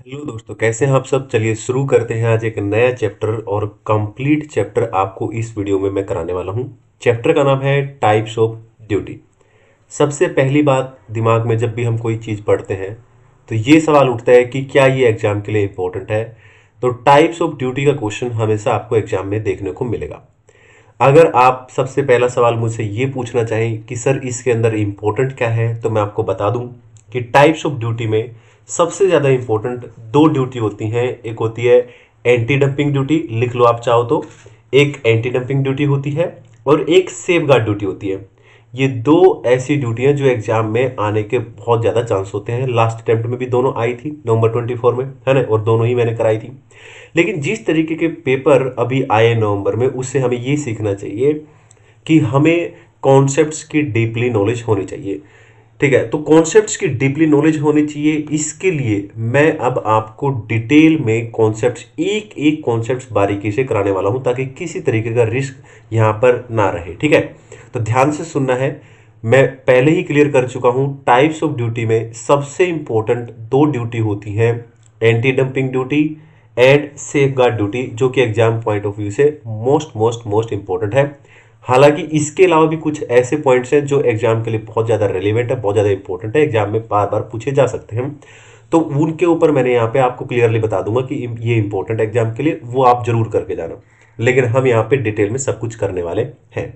Hello दोस्तों, कैसे हैं आप सब। चलिए शुरू करते हैं आज एक नया चैप्टर और कंप्लीट चैप्टर आपको इस वीडियो में मैं कराने वाला हूं। चैप्टर का नाम है टाइप्स ऑफ ड्यूटी। सबसे पहली बात, दिमाग में जब भी हम कोई चीज़ पढ़ते हैं तो ये सवाल उठता है कि क्या ये एग्जाम के लिए इंपॉर्टेंट है। तो टाइप्स ऑफ ड्यूटी का क्वेश्चन हमेशा आपको एग्जाम में देखने को मिलेगा। अगर आप सबसे पहला सवाल मुझसे ये पूछना चाहें कि सर इसके अंदर इम्पोर्टेंट क्या है, तो मैं आपको बता दूं कि टाइप्स ऑफ ड्यूटी में सबसे ज़्यादा इम्पोर्टेंट दो ड्यूटी होती हैं। एक होती है एंटी डंपिंग ड्यूटी, लिख लो आप चाहो तो। एक एंटी डंपिंग ड्यूटी होती है और एक सेफ गार्ड ड्यूटी होती है। ये दो ऐसी ड्यूटियां जो एग्जाम में आने के बहुत ज़्यादा चांस होते हैं। लास्ट अटेम्प्ट में भी दोनों आई थी नवंबर 24 में, है ना, और दोनों ही मैंने कराई थी। लेकिन जिस तरीके के पेपर अभी आए नवंबर में, उससे हमें ये सीखना चाहिए कि हमें कॉन्सेप्ट्स की डीपली नॉलेज होनी चाहिए। ठीक है, तो कॉन्सेप्ट्स की डीपली नॉलेज होनी चाहिए। इसके लिए मैं अब आपको डिटेल में कॉन्सेप्ट्स, एक एक कॉन्सेप्ट्स बारीकी से कराने वाला हूं, ताकि किसी तरीके का रिस्क यहां पर ना रहे। ठीक है, तो ध्यान से सुनना है। मैं पहले ही क्लियर कर चुका हूं, टाइप्स ऑफ ड्यूटी में सबसे इंपॉर्टेंट दो ड्यूटी होती हैं, anti dumping duty and safe guard duty, जो कि एग्जाम पॉइंट ऑफ व्यू से मोस्ट मोस्ट मोस्ट इंपॉर्टेंट है। हालांकि इसके अलावा भी कुछ ऐसे पॉइंट्स हैं जो एग्जाम के लिए बहुत ज़्यादा रेलिवेंट है, बहुत ज़्यादा इंपॉर्टेंट है, एग्जाम में बार बार पूछे जा सकते हैं। तो उनके ऊपर मैंने यहाँ पे आपको क्लियरली बता दूंगा कि ये इंपॉर्टेंट एग्जाम के लिए, वो आप जरूर करके जाना। लेकिन हम यहाँ पे डिटेल में सब कुछ करने वाले हैं।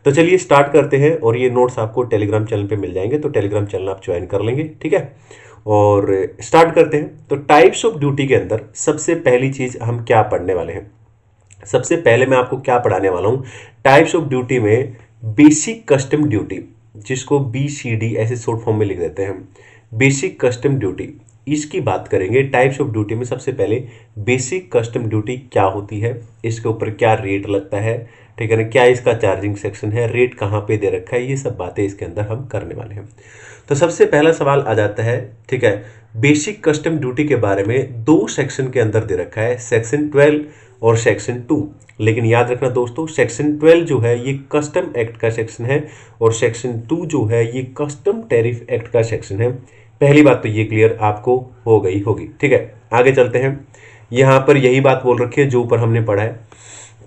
तो चलिए स्टार्ट करते हैं। और ये नोट्स आपको टेलीग्राम चैनल पे मिल जाएंगे, तो टेलीग्राम चैनल आप ज्वाइन कर लेंगे। ठीक है, और स्टार्ट करते हैं। तो टाइप्स ऑफ ड्यूटी के अंदर सबसे पहली चीज हम क्या पढ़ने वाले हैं। सबसे पहले मैं आपको क्या पढ़ाने वाला हूं, टाइप्स ऑफ ड्यूटी में बेसिक कस्टम ड्यूटी, जिसको BCD ऐसे शॉर्ट फॉर्म में लिख देते हैं, बेसिक कस्टम ड्यूटी, इसकी बात करेंगे। टाइप्स ऑफ ड्यूटी में सबसे पहले बेसिक कस्टम ड्यूटी क्या होती है, इसके ऊपर क्या रेट लगता है, ठीक है ना, क्या इसका चार्जिंग सेक्शन है, रेट कहाँ पे दे रखा है, ये सब बातें इसके अंदर हम करने वाले हैं। तो सबसे पहला सवाल आ जाता है, ठीक है, बेसिक कस्टम ड्यूटी के बारे में दो सेक्शन के अंदर दे रखा है, सेक्शन 12 और सेक्शन 2। लेकिन याद रखना दोस्तों, सेक्शन 12 जो है ये कस्टम एक्ट का सेक्शन है, और सेक्शन 2 जो है ये कस्टम टैरिफ एक्ट का सेक्शन है। पहली बात तो ये क्लियर आपको हो गई होगी। ठीक है, आगे चलते हैं। यहाँ पर यही बात बोल रखी है जो ऊपर हमने पढ़ा है,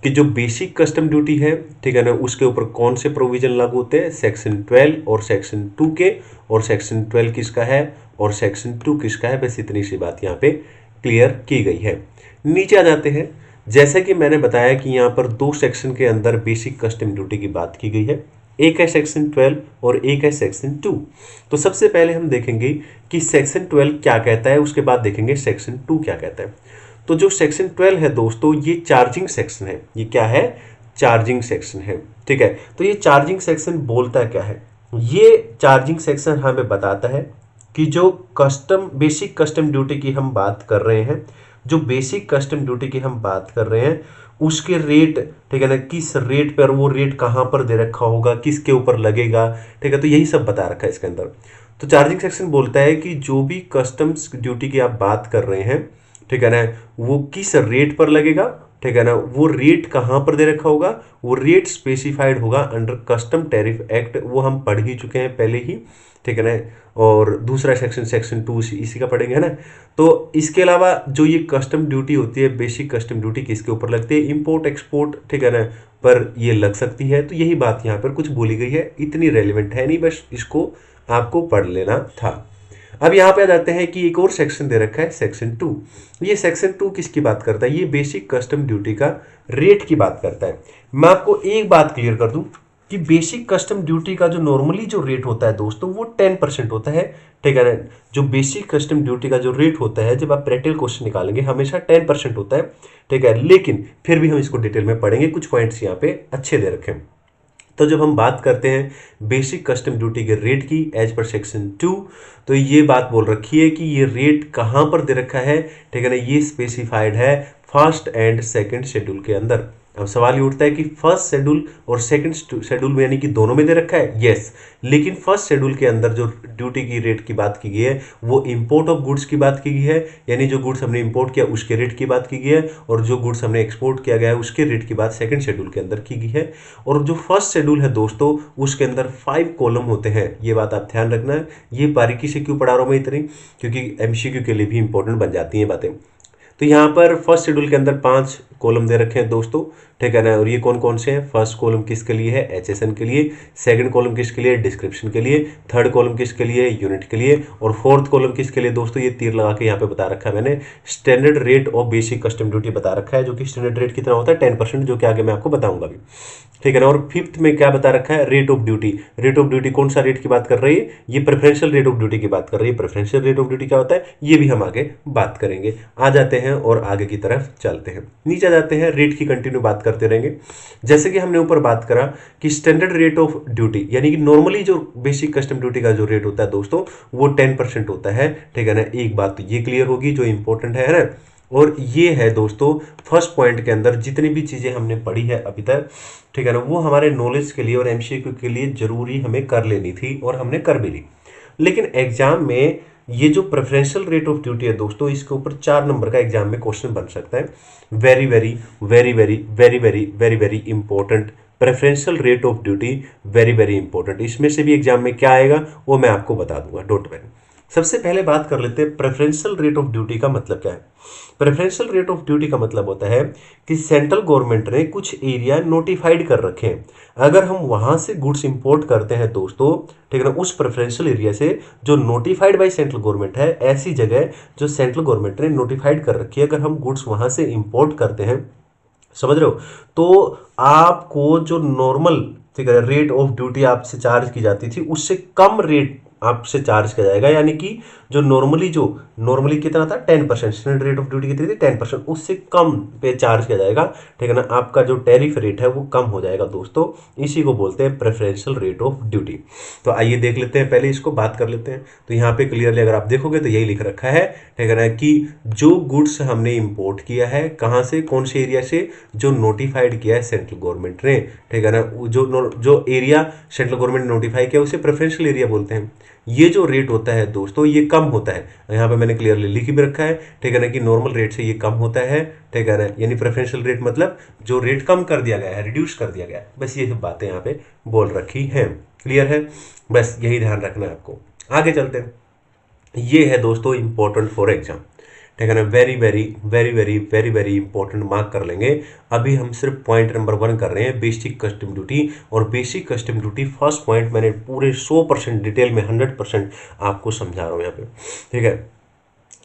कि जो बेसिक कस्टम ड्यूटी है, ठीक है ना, उसके ऊपर कौन से प्रोविजन लागू होते हैं, सेक्शन 12 और सेक्शन 2 के। और सेक्शन 12 किसका है और सेक्शन 2 किसका है, बस इतनी सी बात यहाँ पे क्लियर की गई है। नीचे आ जाते हैं। जैसा कि मैंने बताया कि यहाँ पर दो सेक्शन के अंदर बेसिक कस्टम ड्यूटी की बात की गई है, एक है सेक्शन 12 और एक है सेक्शन 2। तो सबसे पहले हम देखेंगे कि सेक्शन 12 क्या कहता है, उसके बाद देखेंगे सेक्शन 2 क्या कहता है। तो जो सेक्शन 12 है दोस्तों, ये चार्जिंग सेक्शन है। ये क्या है, चार्जिंग सेक्शन है। ठीक है, तो ये चार्जिंग सेक्शन बोलता क्या है, ये चार्जिंग सेक्शन हमें बताता है कि जो कस्टम, बेसिक कस्टम ड्यूटी की हम बात कर रहे हैं, जो बेसिक कस्टम ड्यूटी की हम बात कर रहे हैं, उसके रेट, ठीक है ना, किस रेट पर, वो रेट कहाँ पर दे रखा होगा, किसके ऊपर लगेगा। ठीक है, तो यही सब बता रखा है इसके अंदर। तो चार्जिंग सेक्शन बोलता है कि जो भी कस्टम्स ड्यूटी की आप बात कर रहे हैं, ठीक है ना, वो किस रेट पर लगेगा, ठीक है ना, वो रेट कहाँ पर दे रखा होगा, वो रेट स्पेसिफाइड होगा अंडर कस्टम टैरिफ एक्ट, वो हम पढ़ ही चुके हैं पहले ही। ठीक है ना, और दूसरा सेक्शन, सेक्शन 2 इसी का पढ़ेंगे, है ना। तो इसके अलावा जो ये कस्टम ड्यूटी होती है, बेसिक कस्टम ड्यूटी किसके ऊपर लगती है, इंपोर्ट एक्सपोर्ट, ठीक है ना, पर ये लग सकती है। तो यही बात यहाँ पर कुछ बोली गई है, इतनी रेलिवेंट है नहीं, बस इसको आपको पढ़ लेना था। अब यहाँ पे आ जाते हैं कि एक और सेक्शन दे रखा है, सेक्शन 2। ये सेक्शन 2 किसकी बात करता है, ये बेसिक कस्टम ड्यूटी का रेट की बात करता है। मैं आपको एक बात क्लियर कर दूं कि बेसिक कस्टम ड्यूटी का जो नॉर्मली जो रेट होता है दोस्तों, वो 10% होता है। ठीक है ना, जो बेसिक कस्टम ड्यूटी का जो रेट होता है, जब आप प्रैक्टिकल क्वेश्चन निकालेंगे, हमेशा 10% होता है। ठीक है, लेकिन फिर भी हम इसको डिटेल में पढ़ेंगे, कुछ पॉइंट्स यहाँ पे अच्छे दे रखे हैं। तो जब हम बात करते हैं बेसिक कस्टम ड्यूटी के रेट की एज पर सेक्शन 2, तो ये बात बोल रखी है कि ये रेट कहाँ पर दे रखा है, ठीक है ना, ये स्पेसिफाइड है फर्स्ट एंड सेकंड शेड्यूल के अंदर। अब सवाल ये उठता है कि फर्स्ट शेड्यूल और सेकंड शेड्यूल में यानी कि दोनों में दे रखा है, यस, लेकिन फर्स्ट शेड्यूल के अंदर जो ड्यूटी की रेट की बात की गई है वो इंपोर्ट ऑफ गुड्स की बात की गई है, यानी जो गुड्स हमने इंपोर्ट किया उसके रेट की बात की गई है, और जो गुड्स हमने एक्सपोर्ट किया गया है उसके रेट की बात सेकंड शेड्यूल के अंदर की गई है। और जो फर्स्ट शेड्यूल है दोस्तों उसके अंदर 5 कॉलम होते हैं, ये बात आप ध्यान रखना है। ये बारीकी से क्यों पढ़ा रहा हूं मैं इतनी, क्योंकि एमसीक्यू के लिए भी इंपॉर्टेंट बन जाती हैं बातें। तो यहाँ पर फर्स्ट शेड्यूल के अंदर 5 कॉलम दे रखे हैं दोस्तों, ठीक है ना, और ये कौन कौन से हैं? फर्स्ट कॉलम किसके लिए है? एचएसएन के लिए। सेकंड कॉलम किसके लिए? डिस्क्रिप्शन के लिए। थर्ड कॉलम किसके लिए? यूनिट के लिए। और फोर्थ कॉलम किसके लिए दोस्तों? ये तीर लगा के यहाँ पे बता रखा है मैंने, standard rate of basic custom duty बता रखा है, जो कि स्टैंडर्ड रेट कितना होता है 10%, जो कि आगे मैं आपको बताऊंगा भी, ठीक है ना। और फिफ्थ में क्या बता रखा है? Rate of duty. Rate of duty कौन सा रेट की बात कर रही है? ये प्रेफरेंशियल रेट ऑफ ड्यूटी की बात कर रही है। प्रेफरेंशियल रेट ऑफ ड्यूटी क्या होता है ये भी हम आगे बात करेंगे। आ जाते हैं और आगे की तरफ चलते हैं, नीचे आ जाते हैं, रेट की कंटिन्यू बात करते रहेंगे। जैसे कि हमने ऊपर बात करा कि स्टैंडर्ड रेट ऑफ ड्यूटी यानी कि नॉर्मली जो बेसिक कस्टम ड्यूटी का जो रेट होता है दोस्तों वो 10% होता है, ठीक है ना। एक बात तो ये क्लियर होगी जो इंपॉर्टेंट है ना। और ये है दोस्तों फर्स्ट पॉइंट के अंदर जितनी भी चीजें हमने पढ़ी है अभी तक, ठीक है ना, वो हमारे नॉलेज के लिए और एमसीक्यू के लिए जरूरी हमें कर लेनी थी और हमने कर भी ली। लेकिन एग्जाम में ये जो प्रेफरेंशियल रेट ऑफ ड्यूटी है दोस्तों इसके ऊपर 4 नंबर का एग्जाम में क्वेश्चन बन सकता है। Very very very very very very very very important preferential rate of duty, very very important. इसमें से भी एग्जाम में क्या आएगा वो मैं आपको बता दूंगा, डोंट वरी। सबसे पहले बात कर लेते हैं प्रेफरेंशियल रेट ऑफ ड्यूटी का मतलब क्या है। प्रेफरेंशियल रेट ऑफ ड्यूटी का मतलब होता है कि सेंट्रल गवर्नमेंट ने कुछ एरिया नोटिफाइड कर रखे हैं, अगर हम वहां से गुड्स इंपोर्ट करते हैं दोस्तों, ठीक है ना, उस प्रेफरेंशियल एरिया से जो नोटिफाइड बाय सेंट्रल गवर्नमेंट है, ऐसी जगह जो सेंट्रल गवर्नमेंट ने नोटिफाइड कर रखी है, अगर हम गुड्स वहां से इंपोर्ट करते हैं, समझ रहे हो, तो आपको जो नॉर्मल, ठीक है, रेट ऑफ ड्यूटी आपसे चार्ज की जाती थी उससे कम रेट आपसे चार्ज किया जाएगा। यानी कि जो नॉर्मली कितना था 10%, स्टैंडर्ड रेट ऑफ ड्यूटी कितनी थी 10%, उससे कम पे चार्ज किया जाएगा, ठीक है ना। आपका जो टैरिफ रेट है वो कम हो जाएगा दोस्तों, इसी को बोलते हैं प्रेफरेंशियल रेट ऑफ ड्यूटी। तो आइए देख लेते हैं, पहले इसको बात कर लेते हैं। तो यहाँ पे क्लियरली अगर आप देखोगे तो यही लिख रखा है, ठीक है ना, कि जो गुड्स हमने इंपोर्ट किया है कहाँ से, कौन से एरिया से, जो नोटिफाइड किया है सेंट्रल गवर्नमेंट ने, ठीक है ना, जो एरिया सेंट्रल गवर्नमेंट ने नोटिफाई किया उसे प्रेफरेंशियल एरिया बोलते हैं। ये जो रेट होता है दोस्तों ये कम होता है, यहाँ पे मैंने क्लियरली लिख भी रखा है, ठीक है ना, कि नॉर्मल रेट से ये कम होता है, ठीक है ना। यानी प्रेफरेंशियल रेट मतलब जो रेट कम कर दिया गया है, रिड्यूस कर दिया गया है, बस ये सब बातें यहाँ पे बोल रखी हैं। क्लियर है, बस यही ध्यान रखना है आपको। आगे चलते हैं, ये है दोस्तों इंपॉर्टेंट फॉर एग्जाम, ठीक है ना, very very very very very very important, mark कर लेंगे। अभी हम सिर्फ पॉइंट नंबर 1 कर रहे हैं, बेसिक कस्टम ड्यूटी। और basic custom duty first point मैंने पूरे 100% डिटेल में 100% आपको समझा रहा हूँ यहाँ पे, ठीक है।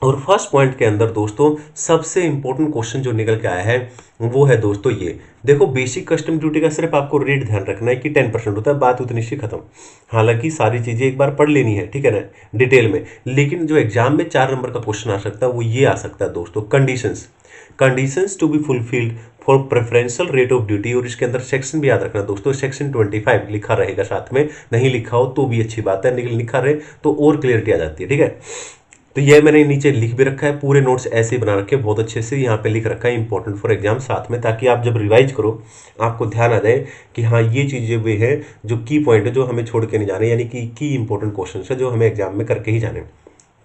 और फर्स्ट पॉइंट के अंदर दोस्तों सबसे इंपॉर्टेंट क्वेश्चन जो निकल के आया है वो है दोस्तों ये देखो, बेसिक कस्टम ड्यूटी का सिर्फ आपको रेट ध्यान रखना है कि 10% होता है, बात उतनी सी खत्म। हालांकि सारी चीजें एक बार पढ़ लेनी है, ठीक है ना, डिटेल में। लेकिन जो एग्जाम में 4 नंबर का क्वेश्चन आ सकता है वो ये आ सकता है दोस्तों, conditions to be fulfilled for preferential rate of duty. और इसके अंदर सेक्शन भी याद रखना दोस्तों, सेक्शन 25 लिखा रहेगा साथ में, नहीं लिखा हो तो भी अच्छी बात है, लेकिन लिखा रहे तो और क्लियरिटी आ जाती है, ठीक है। तो ये मैंने नीचे लिख भी रखा है, पूरे नोट्स ऐसे ही बना रखे बहुत अच्छे से, यहाँ पे लिख रखा है इंपॉर्टेंट फॉर एग्जाम साथ में, ताकि आप जब रिवाइज करो आपको ध्यान आ जाए कि हाँ ये चीज़ें भी हैं जो की पॉइंट है जो हमें छोड़ के नहीं जाने, यानी कि की इंपॉर्टेंट क्वेश्चन है जो हमें एग्जाम में करके ही जाने।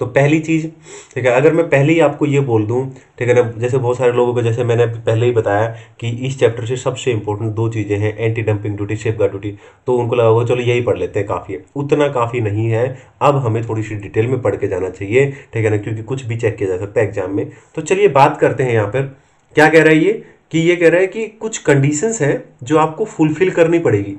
तो पहली चीज़, ठीक है, अगर मैं पहले ही आपको ये बोल दूं, ठीक है ना, जैसे बहुत सारे लोगों को, जैसे मैंने पहले ही बताया कि इस चैप्टर से सबसे इंपॉर्टेंट 2 चीज़ें हैं, anti dumping duty, safeguard duty, तो उनको लगा होगा चलो यही पढ़ लेते हैं, काफ़ी है। उतना काफ़ी नहीं है, अब हमें थोड़ी सी डिटेल में पढ़ के जाना चाहिए, ठीक है ना, क्योंकि कुछ भी चेक किया जा सकता है एग्जाम में। तो चलिए बात करते हैं यहाँ पर क्या कह रहा है ये, कि ये कह रहा है कि कुछ कंडीशंस हैं जो आपको फुलफिल करनी पड़ेगी।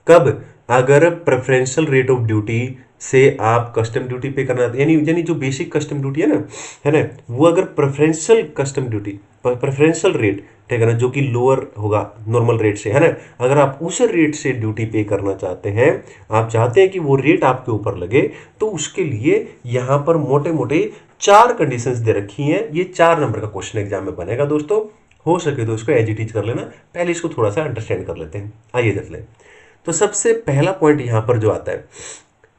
कब? अगर प्रेफरेंशियल रेट ऑफ ड्यूटी से आप कस्टम ड्यूटी पे करना, यानी जो बेसिक कस्टम ड्यूटी है ना, वो अगर preferential custom duty, preferential rate, ठीक है ना, जो कि लोअर होगा नॉर्मल रेट से, है ना, अगर आप उस रेट से ड्यूटी पे करना चाहते हैं, आप चाहते हैं कि वो रेट आपके ऊपर लगे, तो उसके लिए यहाँ पर मोटे मोटे 4 कंडीशंस दे रखी हैं। ये 4 नंबर का क्वेश्चन एग्जाम में बनेगा दोस्तों, हो सके तो इसको एज इट इज कर लेना, पहले इसको थोड़ा सा अंडरस्टैंड कर लेते हैं। आइए देख लें। तो सबसे पहला पॉइंट यहाँ पर जो आता है,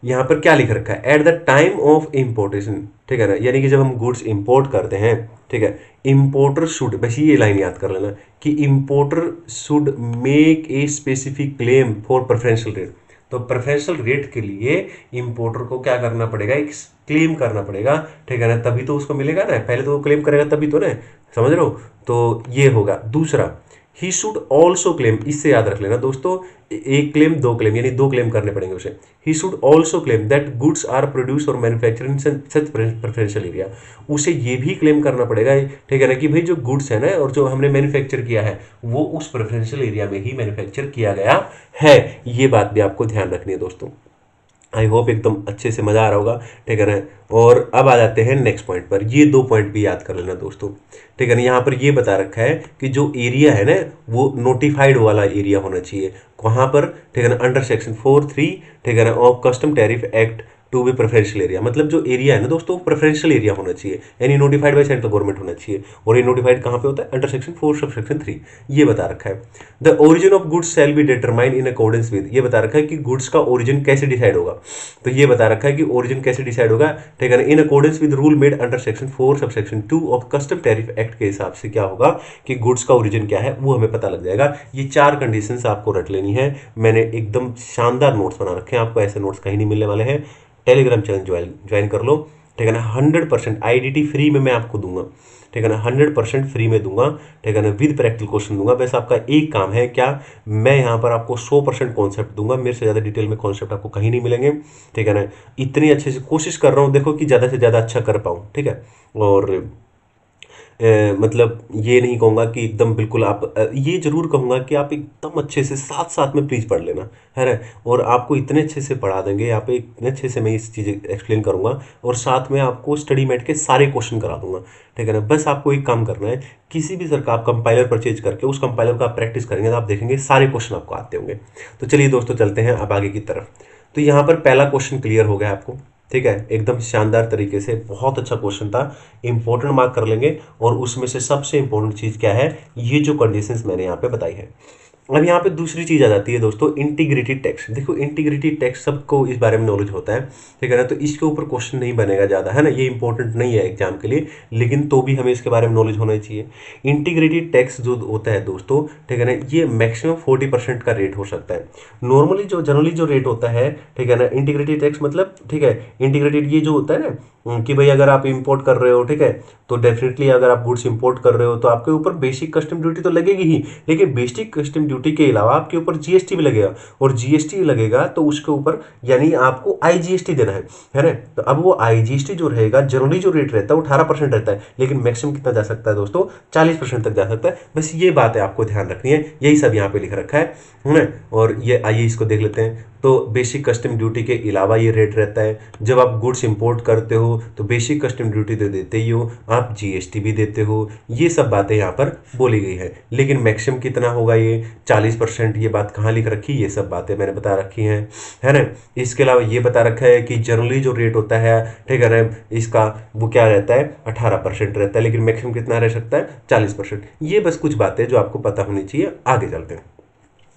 यहाँ पर क्या लिख रखा है, at the time of importation, ठीक है ना, यानी कि जब हम गुड्स इंपोर्ट करते हैं, ठीक है। इंपोर्टर शुड, बस ये लाइन याद कर लेना कि importer should make a specific claim for preferential rate. तो प्रेफरेंशियल रेट के लिए इंपोर्टर को क्या करना पड़ेगा, एक क्लेम करना पड़ेगा, ठीक है ना, तभी तो उसको मिलेगा ना, पहले तो वो क्लेम करेगा तभी तो ना, समझ रहे हो। तो ये होगा दूसरा, ही शुड ऑल्सो क्लेम, इससे याद रख लेना दोस्तों, एक क्लेम दो क्लेम, यानी दो क्लेम करने पड़ेंगे उसे। He should also claim that goods are produce और manufacture in such preferential area, उसे ये भी क्लेम करना पड़ेगा, ठीक है ना, कि भाई जो गुड्स है ना और जो हमने मैन्युफैक्चर किया है वो उस प्रेफरेंशियल एरिया में ही मैन्युफैक्चर किया गया है। ये बात भी आपको ध्यान रखनी है दोस्तों। आई होप एकदम अच्छे से मजा आ रहा होगा, ठीक है ना। और अब आ जाते हैं नेक्स्ट पॉइंट पर, ये दो पॉइंट भी याद कर लेना दोस्तों, ठीक है ना। यहाँ पर ये बता रखा है कि जो एरिया है ना वो नोटिफाइड वाला एरिया होना चाहिए, कहाँ पर, ठीक है ना, अंडर सेक्शन 4(3), ठीक है ना, of custom tariff act to be preferential area, मतलब जो एरिया है ना दोस्तों प्रेफरेंशियल एरिया होना चाहिए, यानी नोटिफाइड बाय सेंट्रल गवर्नमेंट होना चाहिए। और ये नोटिफाइड कहाँ पे होता है, अंडर सेक्शन 4 सब सेक्शन 3, ये बता रखा है। The origin of goods shall be determine in accordance with, ये बता रखा है कि गुड्स का ओरिजिन कैसे डिसाइड होगा, तो ये बता रखा है कि ओरिजिन कैसे डिसाइड होगा, ठीक है ना, in accordance with rule made under section 4 sub section 2 of custom tariff act के हिसाब से क्या होगा कि गुड्स का ओरिजिन क्या है वो हमें पता लग जाएगा। ये 4 कंडीशंस आपको रट लेनी है, मैंने एकदम शानदार नोट्स बना रखे हैं, आपको ऐसे नोट्स कहीं नहीं मिलने वाले हैं। टेलीग्राम चैनल ज्वाइन कर लो, ठीक है ना, 100% आईडीटी फ्री में मैं आपको दूंगा, ठीक है ना, 100% फ्री में दूंगा, ठीक है ना, विद प्रैक्टिकल क्वेश्चन दूंगा। बस आपका एक काम है क्या, मैं यहाँ पर आपको 100% कॉन्सेप्ट दूंगा, मेरे से ज़्यादा डिटेल में कॉन्सेप्ट आपको कहीं नहीं मिलेंगे, ठीक है ना। इतनी अच्छे से कोशिश कर रहा हूँ देखो कि ज़्यादा से ज़्यादा अच्छा कर पाऊँ, ठीक है। और मतलब ये नहीं कहूँगा कि एकदम बिल्कुल आप ये जरूर कहूँगा कि आप एकदम अच्छे से साथ साथ में प्लीज़ पढ़ लेना, है ना। और आपको इतने अच्छे से पढ़ा देंगे, यहाँ पे इतने अच्छे से मैं इस चीज़ एक्सप्लेन करूँगा और साथ में आपको स्टडी मेट के सारे क्वेश्चन करा दूंगा, ठीक है ना। बस आपको एक काम करना है, किसी भी सर का आप कंपाइलर परचेज करके उस कंपाइलर का आप प्रैक्टिस करेंगे तो आप देखेंगे सारे क्वेश्चन आपको आते होंगे। तो चलिए दोस्तों चलते हैं अब आगे की तरफ। तो यहाँ पर पहला क्वेश्चन क्लियर हो गया आपको, ठीक है, एकदम शानदार तरीके से, बहुत अच्छा क्वेश्चन था, इंपॉर्टेंट मार्क कर लेंगे। और उसमें से सबसे इंपॉर्टेंट चीज़ क्या है, ये जो कंडीशंस मैंने यहाँ पे बताई है। अब यहाँ पे दूसरी चीज़ आ जाती है दोस्तों, इंटीग्रेटेड टेक्स्ट। देखो इंटीग्रेटेड टेक्स्ट सबको इस बारे में नॉलेज होता है, ठीक है ना, तो इसके ऊपर क्वेश्चन नहीं बनेगा ज़्यादा, है ना, ये इंपॉर्टेंट नहीं है एग्जाम के लिए, लेकिन तो भी हमें इसके बारे में नॉलेज होना चाहिए। इंटीग्रेटेड टेक्स्ट जो होता है दोस्तों, ठीक है ना, ये मैक्सिमम 40% का रेट हो सकता है। नॉर्मली जो जनरली जो रेट होता है, ठीक है ना, इंटीग्रेटेड टेक्स्ट मतलब, ठीक है, इंटीग्रेटेड ये जो होता है ना कि भाई अगर आप इंपोर्ट कर रहे हो, ठीक है, तो डेफिनेटली अगर आप गुड्स इंपोर्ट कर रहे हो तो आपके ऊपर बेसिक कस्टम ड्यूटी तो लगेगी ही, लेकिन बेसिक कस्टम ड्यूटी के अलावा आपके ऊपर जीएसटी भी लगेगा, और जीएसटी लगेगा तो उसके ऊपर यानी आपको आईजीएसटी देना है ना। तो अब वो आईजीएसटी जो रहेगा, जनरली जो रेट रहता है वो 18% रहता है, लेकिन मैक्सिमम कितना जा सकता है दोस्तों, 40% तक जा सकता है। बस ये बात है आपको ध्यान रखनी है, यही सब यहाँ पे लिख रखा है ना। और ये आइए इसको देख लेते हैं। तो बेसिक कस्टम ड्यूटी के अलावा ये रेट रहता है, जब आप गुड्स इंपोर्ट करते हो तो बेसिक कस्टम ड्यूटी तो देते ही हो, आप जीएसटी भी देते हो, ये सब बातें यहाँ पर बोली गई है। लेकिन मैक्सिमम कितना होगा, ये 40%, ये बात कहाँ लिख रखी, ये सब बातें मैंने बता रखी हैं, है ना। इसके अलावा ये बता रखा है कि जनरली जो रेट होता है, ठीक है ना, इसका वो क्या रहता है, 18% रहता है, लेकिन मैक्सिमम कितना रह सकता है, 40%। ये बस कुछ बातें जो आपको पता होनी चाहिए। आगे चलते हैं,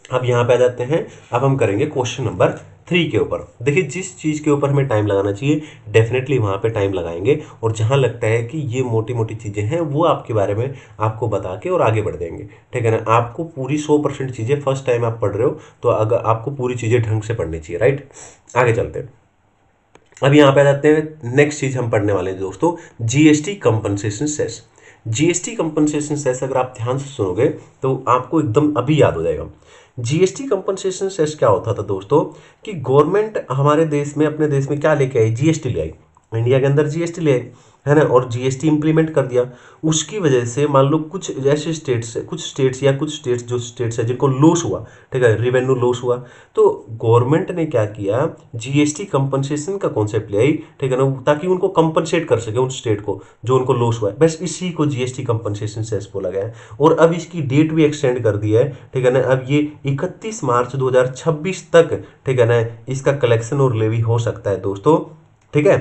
अब यहाँ पे आ जाते हैं, अब हम करेंगे क्वेश्चन नंबर 3 के ऊपर। देखिए जिस चीज़ के ऊपर हमें टाइम लगाना चाहिए डेफिनेटली वहाँ पे टाइम लगाएंगे, और जहाँ लगता है कि ये मोटी मोटी चीज़ें हैं वो आपके बारे में आपको बता के और आगे बढ़ देंगे, ठीक है ना। आपको पूरी 100% चीज़ें फर्स्ट टाइम आप पढ़ रहे हो तो अगर आपको पूरी चीज़ें ढंग से पढ़नी चाहिए, राइट। आगे चलते हैं, अब यहाँ पे आ जाते हैं, नेक्स्ट चीज़ हम पढ़ने वाले हैं दोस्तों, GST compensation cess. GST compensation cess अगर आप ध्यान से सुनोगे तो आपको एकदम अभी याद हो जाएगा। जीएसटी कंपनसेशन सेस क्या होता था दोस्तों, कि गवर्नमेंट हमारे देश में, अपने देश में क्या लेके आई, जीएसटी ले आई, इंडिया के अंदर जीएसटी ले आई, है ना, और जीएसटी इंप्लीमेंट कर दिया। उसकी वजह से मान लो कुछ ऐसे स्टेट्स, कुछ स्टेट्स है जिनको लॉस हुआ, ठीक है, रेवेन्यू लॉस हुआ, तो गवर्नमेंट ने क्या किया, जीएसटी कंपनसेशन का कॉन्सेप्ट ले आई, ठीक है ना, ताकि उनको कंपनसेट कर सके उन स्टेट को जो उनको लॉस हुआ है। बस इसी को जीएसटी कंपनसेशन सेस बोला गया है, और अब इसकी डेट भी एक्सटेंड कर दी है, ठीक है ना। अब ये 31 मार्च 2026 तक, ठीक है ना, इसका कलेक्शन और लेवी हो सकता है दोस्तों, ठीक है।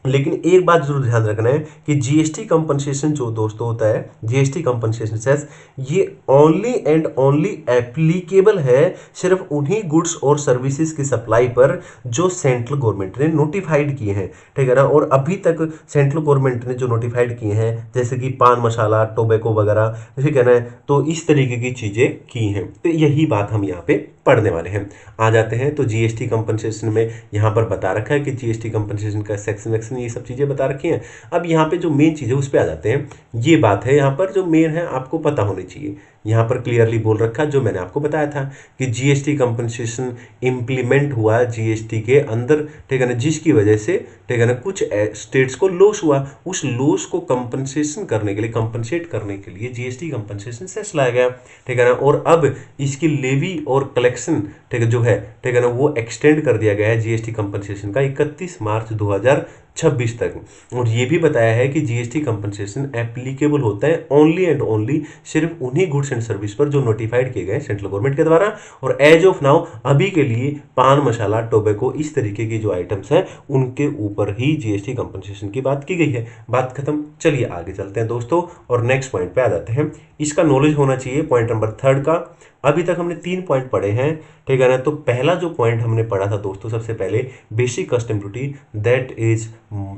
लेकिन एक बात जरूर ध्यान रखना है कि जीएसटी कंपनसेशन जो दोस्तों होता है, जीएसटी कंपनसेशन सेस, ये ओनली एंड ओनली एप्लीकेबल है सिर्फ उन्हीं गुड्स और सर्विसेज की सप्लाई पर जो सेंट्रल गवर्नमेंट ने नोटिफाइड किए हैं, ठीक है ना। और अभी तक सेंट्रल गवर्नमेंट ने जो नोटिफाइड किए हैं जैसे कि पान मसाला, टोबैको वगैरह, ठीक है ना, तो इस तरीके की चीजें की हैं। तो यही बात हम यहाँ पे पढ़ने वाले हैं। आ जाते हैं तो जीएसटी कंपनसेशन में यहाँ पर बता रखा है कि जीएसटी कंपनसेशन का सेक्शन वेक्शन ये सब चीज़ें बता रखी हैं। अब यहाँ पे जो मेन चीज़ है उस पर आ जाते हैं। ये बात है यहाँ पर जो मेन है आपको पता होनी चाहिए। यहाँ पर क्लियरली बोल रखा है जो मैंने आपको बताया था कि जीएसटी कंपनसेशन इम्प्लीमेंट हुआ जीएसटी के अंदर, ठीक है ना, जिसकी वजह से, ठीक है ना, कुछ स्टेट्स को लॉस हुआ। उस लॉस को कंपनसेशन करने के लिए, कंपनसेट करने के लिए जीएसटी कंपनसेशन सेस लाया गया, ठीक है ना। और अब इसकी लेवी और कलेक्शन, ठीक है, जो है, ठीक है ना, वो एक्सटेंड कर दिया गया है जीएसटी कंपनसेशन का 31 मार्च 2026 तक। और ये भी बताया है कि जीएसटी कंपनसेशन एप्लीकेबल होता है ओनली एंड ओनली सिर्फ उन्हीं गुड्स एंड सर्विस पर जो नोटिफाइड किए गए सेंट्रल गवर्नमेंट के द्वारा। और एज ऑफ नाउ अभी के लिए पान मसाला, टोबैको, इस तरीके की जो आइटम्स हैं उनके ऊपर ही जीएसटी कंपनसेशन की बात की गई है। बात खत्म। चलिए आगे चलते हैं दोस्तों और नेक्स्ट पॉइंट पे आ जाते हैं। इसका नॉलेज होना चाहिए पॉइंट नंबर 3 का। अभी तक हमने 3 पॉइंट पढ़े हैं, ठीक है ना। तो पहला जो पॉइंट हमने पढ़ा था दोस्तों, सबसे पहले basic custom duty, that is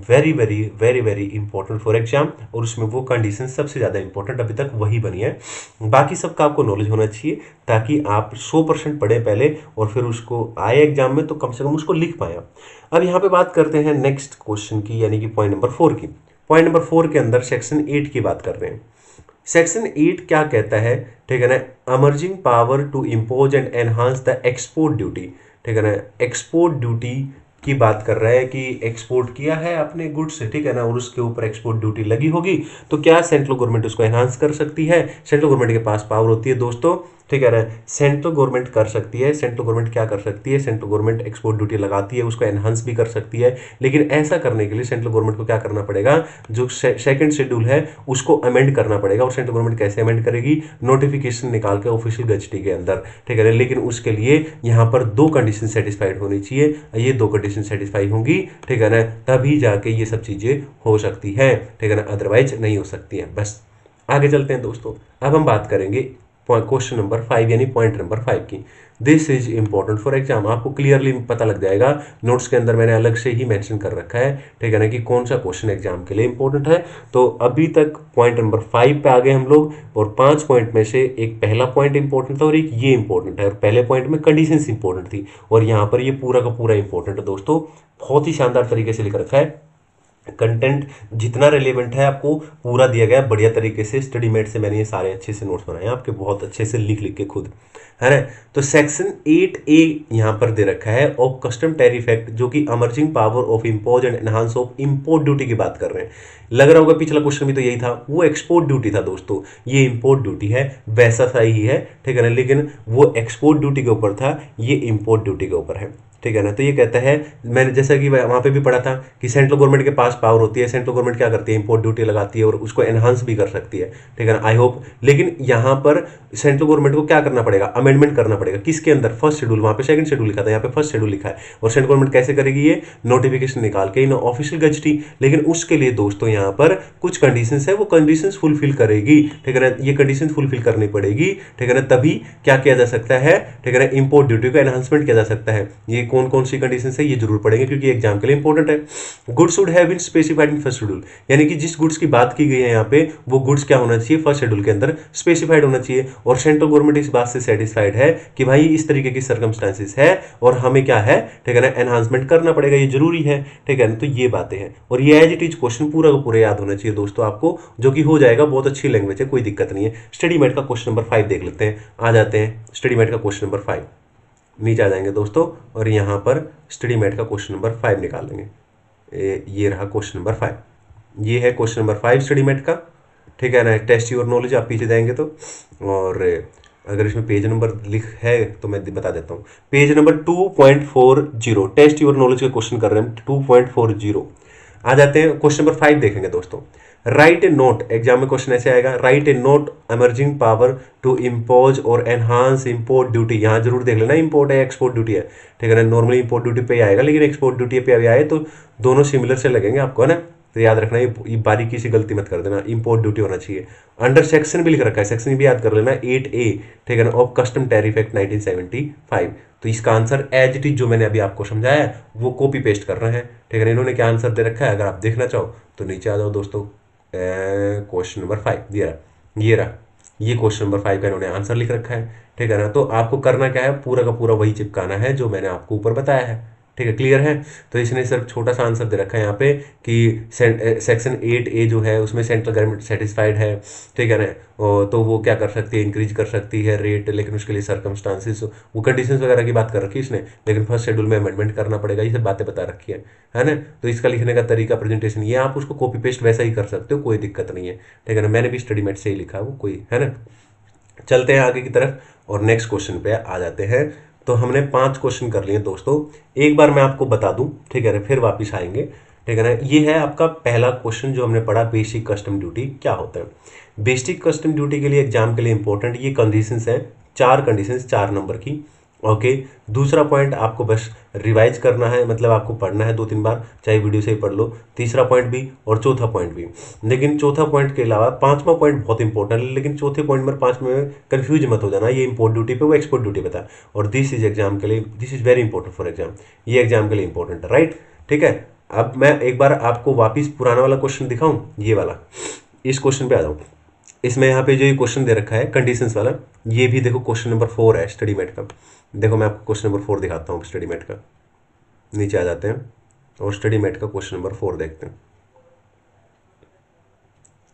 very very very very important for exam. और उसमें वो कंडीशन सबसे ज़्यादा इंपॉर्टेंट अभी तक वही बनी है। बाकी सबका आपको नॉलेज होना चाहिए ताकि आप 100% पढ़ें पहले और फिर उसको आए एग्जाम में तो कम से कम उसको लिख पाए। अब यहाँ पे बात करते हैं नेक्स्ट क्वेश्चन की, यानी कि पॉइंट नंबर 4 की। पॉइंट नंबर 4 के अंदर सेक्शन 8 की बात कर रहे हैं। सेक्शन 8 क्या कहता है, ठीक है ना, emerging power to impose and enhance the export duty, ठीक है ना। एक्सपोर्ट ड्यूटी की बात कर रहा है कि एक्सपोर्ट किया है अपने गुड्स से, ठीक है ना, और उसके ऊपर एक्सपोर्ट ड्यूटी लगी होगी तो क्या सेंट्रल गवर्नमेंट उसको एनहांस कर सकती है। सेंट्रल गवर्नमेंट के पास पावर होती है दोस्तों, ठीक है ना। सेंट्रल गवर्नमेंट कर सकती है। सेंट्रल गवर्नमेंट क्या कर सकती है, सेंट्रल गवर्नमेंट एक्सपोर्ट ड्यूटी लगाती है, उसको एनहांस भी कर सकती है। लेकिन ऐसा करने के लिए सेंट्रल गवर्नमेंट को क्या करना पड़ेगा, जो सेकंड शेड्यूल है उसको अमेंड करना पड़ेगा। और सेंट्रल गवर्नमेंट कैसे अमेंड करेगी, नोटिफिकेशन निकाल के ऑफिशियल गजटी के अंदर, ठीक है ना। लेकिन उसके लिए यहाँ पर 2 कंडीशन सेटिस्फाइड होनी चाहिए। ये 2 कंडीशन सेटिस्फाई होंगी, ठीक है ना, तभी जाके ये सब चीजें हो सकती है, ठीक है ना, अदरवाइज नहीं हो सकती है। बस आगे चलते हैं दोस्तों। अब हम बात करेंगे क्वेश्चन नंबर 5 यानी पॉइंट नंबर 5 की। This is important for exam. आपको क्लियरली पता लग जाएगा, नोट्स के अंदर मैंने अलग से ही मेंशन कर रखा है, ठीक है ना, कि कौन सा क्वेश्चन एग्जाम के लिए इंपॉर्टेंट है। तो अभी तक पॉइंट नंबर 5 पे आ गए हम लोग और 5 पॉइंट में से एक पहला पॉइंट इंपॉर्टेंट था और एक ये इंपॉर्टेंट है। और पहले पॉइंट में कंडीशंस इंपॉर्टेंट थी और यहाँ पर ये पूरा का पूरा इंपॉर्टेंट है दोस्तों। बहुत ही शानदार तरीके से लिख रखा है। कंटेंट जितना रिलेवेंट है आपको पूरा दिया गया है बढ़िया तरीके से। स्टडी मेट से मैंने ये सारे अच्छे से नोट्स बनाए हैं आपके, बहुत अच्छे से लिख लिख के खुद, है ना। तो सेक्शन 8A यहाँ पर दे रखा है ऑफ कस्टम टैरिफ एक्ट, जो कि emerging power of impose and enhance of import duty की बात कर रहे हैं। लग रहा होगा पिछला क्वेश्चन भी तो यही था, वो एक्सपोर्ट ड्यूटी था दोस्तों, ये इम्पोर्ट ड्यूटी है, वैसा सा ही है, ठीक है ना। लेकिन वो एक्सपोर्ट ड्यूटी के ऊपर था, ये इम्पोर्ट ड्यूटी के ऊपर है, ठीक है ना। तो ये कहता है, मैंने जैसा कि वहां पे भी पढ़ा था कि सेंट्रल गवर्नमेंट के पास पावर होती है। सेंट्रल गवर्नमेंट क्या करती है, इंपोर्ट ड्यूटी लगाती है और उसको एनहांस भी कर सकती है, ठीक है ना, आई होप। लेकिन यहाँ पर सेंट्रल गवर्नमेंट को क्या करना पड़ेगा, अमेंडमेंट करना पड़ेगा। किसके अंदर, फर्स्ट शेड्यूल, वहां पे सेकंड शेड्यूल लिखा था, यहाँ पे फर्स्ट शेड्यूल लिखा है। और सेंट्रल गवर्नमेंट कैसे करेगी, ये नोटिफिकेशन निकाल के इन ऑफिशियल गजटी। लेकिन उसके लिए दोस्तों यहाँ पर कुछ कंडीशंस है, वो कंडीशंस फुलफिल करेगी, ठीक है ना। ये कंडीशन फुलफिल करनी पड़ेगी, ठीक है ना, तभी क्या किया जा सकता है, ठीक है ना, इंपोर्ट ड्यूटी का एनहांसमेंट किया जा सकता है। ये कौन कौन सी कंडीशन है ये जरूर पढ़ेंगे क्योंकि एग्जाम के लिए इंपॉर्टेंट है। Goods would have been specified in first schedule, यानी कि जिस गुड्स की बात की गई है यहाँ पे वो गुड्स क्या होना चाहिए, फर्स्ट शेड्यूल के अंदर स्पेसिफाइड होना चाहिए। और सेंट्रल गवर्नमेंट इस बात से सेटिस्फाइड है कि भाई इस तरीके की सर्कमस्टांसिस है और हमें क्या है, ठीक है ना, एनहांसमेंट करना पड़ेगा, ये जरूरी है, ठीक है ना। तो ये बातें हैं और ये एज इट इज क्वेश्चन पूरा का पूरा याद होना चाहिए दोस्तों आपको, जो कि हो जाएगा। बहुत अच्छी लैंग्वेज है, कोई दिक्कत नहीं है। स्टडी मेट का क्वेश्चन नंबर 5 देख लेते हैं। आ जाते हैं स्टडी मेट का क्वेश्चन नंबर 5, नीचे आ जाएंगे दोस्तों और यहाँ पर स्टडी मेट का क्वेश्चन नंबर 5 निकाल लेंगे। ये रहा क्वेश्चन नंबर 5, ये है क्वेश्चन नंबर 5 स्टडी मेट का, ठीक है ना। टेस्ट योर नॉलेज आप पीछे जाएंगे तो, और अगर इसमें पेज नंबर लिख है तो मैं बता देता हूँ। Page number 2.40, test your knowledge के क्वेश्चन कर रहे हैं 2.40। आ जाते हैं क्वेश्चन नंबर 5 देखेंगे दोस्तों। राइट ए नोट, एग्जाम में क्वेश्चन ऐसे आएगा, write a note emerging power to impose और एनहांस इंपोर्ट ड्यूटी। यहाँ जरूर देख लेना इंपोर्ट है एक्सपोर्ट ड्यूटी है, ठीक है ना। नॉर्मली इंपोर्ट ड्यूटी पे ही आएगा, लेकिन एक्सपोर्ट ड्यूटी पे अभी आए तो दोनों सिमिलर से लगेंगे आपको, है ना। तो याद रखना, ये बारीकी से गलती मत कर देना, इंपोर्ट ड्यूटी होना चाहिए। अंडर सेक्शन भी लिख रखा है, सेक्शन भी याद कर लेना 8A, ठीक है ना, ऑफ कस्टम टैरिफ एक्ट 1975। तो इसका आंसर एज इट इज जो मैंने अभी आपको समझाया है वो कॉपी पेस्ट करना है, ठीक है ना। इन्होंने क्या आंसर दे रखा है, अगर आप देखना चाहो तो नीचे आ जाओ दोस्तों। क्वेश्चन नंबर 5 ये रहा, ये क्वेश्चन नंबर 5 का इन्होंने आंसर लिख रखा है, ठीक है ना। तो आपको करना क्या है, पूरा का पूरा वही चिपकाना है जो मैंने आपको ऊपर बताया है, ठीक है, क्लियर है। तो इसने सिर्फ छोटा सा आंसर दे रखा है यहाँ पे कि सेक्शन 8A जो है उसमें सेंट्रल गवर्नमेंट सेटिस्फाइड है, ठीक है ना। तो वो क्या कर सकती है, इंक्रीज कर सकती है रेट, लेकिन उसके लिए सर्कमस्टांसिस, वो कंडीशंस वगैरह की बात कर रखी है इसने, लेकिन फर्स्ट शेड्यूल में अमेंडमेंट करना पड़ेगा, ये सब बातें बता रखी है ना। तो इसका लिखने का तरीका, प्रेजेंटेशन, ये आप उसको कॉपी पेस्ट वैसा ही कर सकते हो, कोई दिक्कत नहीं है, ठीक है ना। मैंने भी स्टडी मेट से ही लिखा वो, कोई, है ना। चलते हैं आगे की तरफ और नेक्स्ट क्वेश्चन पे आ जाते हैं। तो हमने 5 क्वेश्चन कर लिए दोस्तों, एक बार मैं आपको बता दूं, ठीक है ना, फिर वापस आएंगे, ठीक है ना। ये है आपका पहला क्वेश्चन जो हमने पढ़ा, बेसिक कस्टम ड्यूटी क्या होता है। बेसिक कस्टम ड्यूटी के लिए एग्जाम के लिए इंपॉर्टेंट ये कंडीशंस हैं, 4 कंडीशंस 4 नंबर की, ओके। दूसरा पॉइंट आपको बस रिवाइज करना है, मतलब आपको पढ़ना है 2-3 बार, चाहे वीडियो से ही पढ़ लो, तीसरा पॉइंट भी और चौथा पॉइंट भी। लेकिन चौथा पॉइंट के अलावा 5वां पॉइंट बहुत इंपॉर्टेंट है, लेकिन चौथे पॉइंट में 5 में कंफ्यूज मत हो जाना, ये इंपोर्ट ड्यूटी पे वो एक्सपोर्ट ड्यूटी पे था, और दिस इज एग्जाम के लिए, this is very important for exam, ये एग्जाम के लिए इंपॉर्टेंट है, राइट, ठीक है। अब मैं एक बार आपको वापिस पुराना वाला क्वेश्चन दिखाऊं, ये वाला, इस क्वेश्चन पे आ जाऊँ। इसमें यहाँ पे जो ये क्वेश्चन दे रखा है कंडीशंस वाला, ये भी देखो क्वेश्चन नंबर 4 है स्टडी मेट का। देखो मैं आपको क्वेश्चन नंबर 4 दिखाता हूँ स्टडी मेट का, नीचे आ जाते हैं और स्टडी मेट का क्वेश्चन नंबर 4 देखते हैं।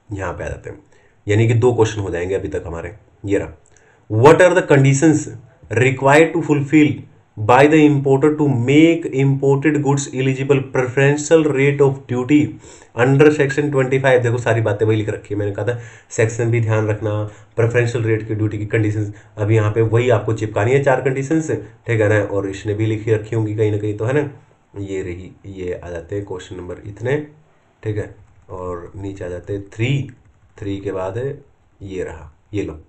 यहाँ पे आ जाते हैं, यानी कि 2 क्वेश्चन हो जाएंगे अभी तक हमारे। ये रहा, what are the conditions required to fulfil by the importer to make imported goods eligible preferential rate of duty under section 25। देखो सारी बातें वही लिख रखी है, मैंने कहा था सेक्शन भी ध्यान रखना, प्रेफरेंशियल रेट की ड्यूटी की कंडीशंस अभी यहाँ पे वही आपको चिपकानी है, 4 कंडीशंस, ठीक है ना। और इसने भी लिखी रखी होंगी कहीं ना कहीं, तो है ना। ये रही, ये आ जाते हैं क्वेश्चन नंबर इतने, ठीक है। और नीचे आ जाते हैं 3 के बाद है ये रहा, ये लो,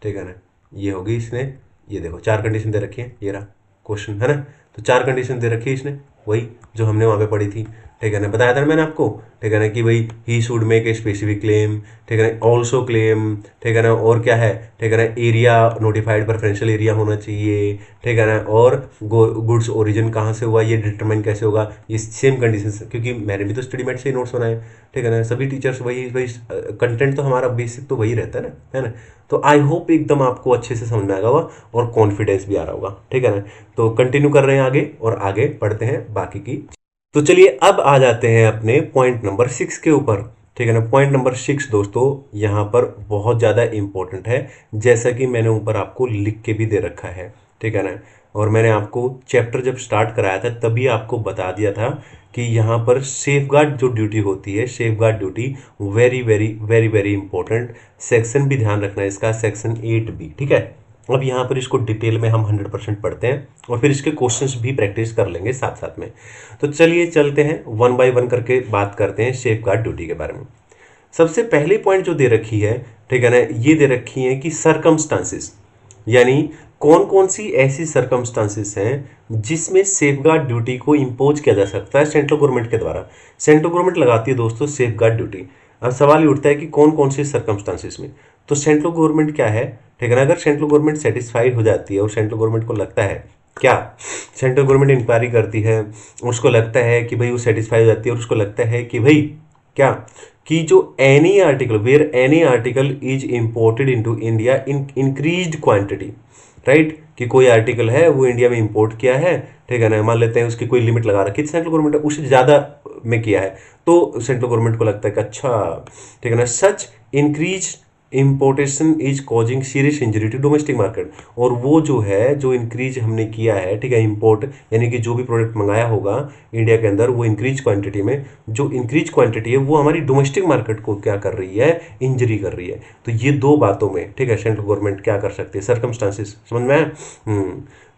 ठीक है ना। ये होगी इसने, ये देखो 4 कंडीशन दे रखी है, ये रहा क्वेश्चन, है ना। तो 4 कंडीशन दे रखी है इसने, वही जो हमने वहाँ पे पढ़ी थी, ठीक है ना, बताया था मैंने आपको, ठीक है ना, कि भाई he should make a specific claim, ठीक है ना, ऑल्सो क्लेम, ठीक है ना, और क्या है, ठीक है ना, एरिया नोटिफाइड प्रेफरेंशियल एरिया होना चाहिए, ठीक है ना, और गुड्स ओरिजिन कहाँ से हुआ ये डिटरमाइन कैसे होगा, ये सेम कंडीशन, क्योंकि मैंने भी तो स्टडी मेट से ही नोट्स बनाए, ठीक है ना। सभी टीचर्स वही कंटेंट तो हमारा बेसिक तो वही रहता है ना। तो आई होप एकदम आपको अच्छे से समझ में आएगा हुआ और कॉन्फिडेंस भी आ रहा होगा, ठीक है ना। तो कंटिन्यू कर रहे हैं आगे और आगे पढ़ते हैं बाकी की। तो चलिए अब आ जाते हैं अपने पॉइंट नंबर 6 के ऊपर, ठीक है ना। पॉइंट नंबर 6 दोस्तों यहाँ पर बहुत ज़्यादा इंपॉर्टेंट है, जैसा कि मैंने ऊपर आपको लिख के भी दे रखा है, ठीक है ना। और मैंने आपको चैप्टर जब स्टार्ट कराया था तभी आपको बता दिया था कि यहाँ पर सेफगार्ड जो ड्यूटी होती है, safeguard duty very very very very important, section भी ध्यान रखना है इसका, सेक्शन 8B, ठीक है। अब यहाँ पर इसको डिटेल में हम 100% पढ़ते हैं और फिर इसके क्वेश्चंस भी प्रैक्टिस कर लेंगे साथ साथ में। तो चलिए चलते हैं 1 बाय 1 करके बात करते हैं सेफगार्ड ड्यूटी के बारे में। सबसे पहले पॉइंट जो दे रखी है, ठीक है ना, ये दे रखी है कि सर्कमस्टांसिस, यानी कौन कौन सी ऐसी सर्कमस्टांसिस हैं जिसमें सेफगार्ड ड्यूटी को इम्पोज किया जा सकता है सेंट्रल गवर्नमेंट के द्वारा। सेंट्रल गवर्नमेंट लगाती है दोस्तों सेफगार्ड ड्यूटी। अब सवाल ये उठता है कि कौन कौन सी सर्कमस्टांसिस में, तो सेंट्रल गवर्नमेंट क्या है, ठीक है ना। अगर सेंट्रल गवर्नमेंट सेटिस्फाइड हो जाती है और सेंट्रल गवर्नमेंट को लगता है, क्या सेंट्रल गवर्नमेंट इंक्वायरी करती है, उसको लगता है कि भाई वो सेटिस्फाई हो जाती है और उसको लगता है कि भाई क्या, कि जो any article where any article is imported into India in increased quantity, right, कि कोई आर्टिकल है वो इंडिया में इंपोर्ट किया है, ठीक है ना, मान लेते हैं उसकी कोई लिमिट लगा रखी है सेंट्रल गवर्नमेंट ने, उससे ज़्यादा में किया है, तो सेंट्रल गवर्नमेंट को लगता है कि अच्छा, ठीक है ना, such increase importation is causing serious injury to domestic market. और वो जो है, जो इंक्रीज हमने किया है, ठीक है, इंपोर्ट यानी कि जो भी प्रोडक्ट मंगाया होगा इंडिया के अंदर वो इंक्रीज क्वांटिटी में, जो इंक्रीज क्वांटिटी है वो हमारी डोमेस्टिक मार्केट को क्या कर रही है, इंजरी कर रही है। तो ये 2 बातों में, ठीक है, सेंट्रल गवर्नमेंट क्या कर सकती है, सर्कमस्टांसिस, समझ में आया।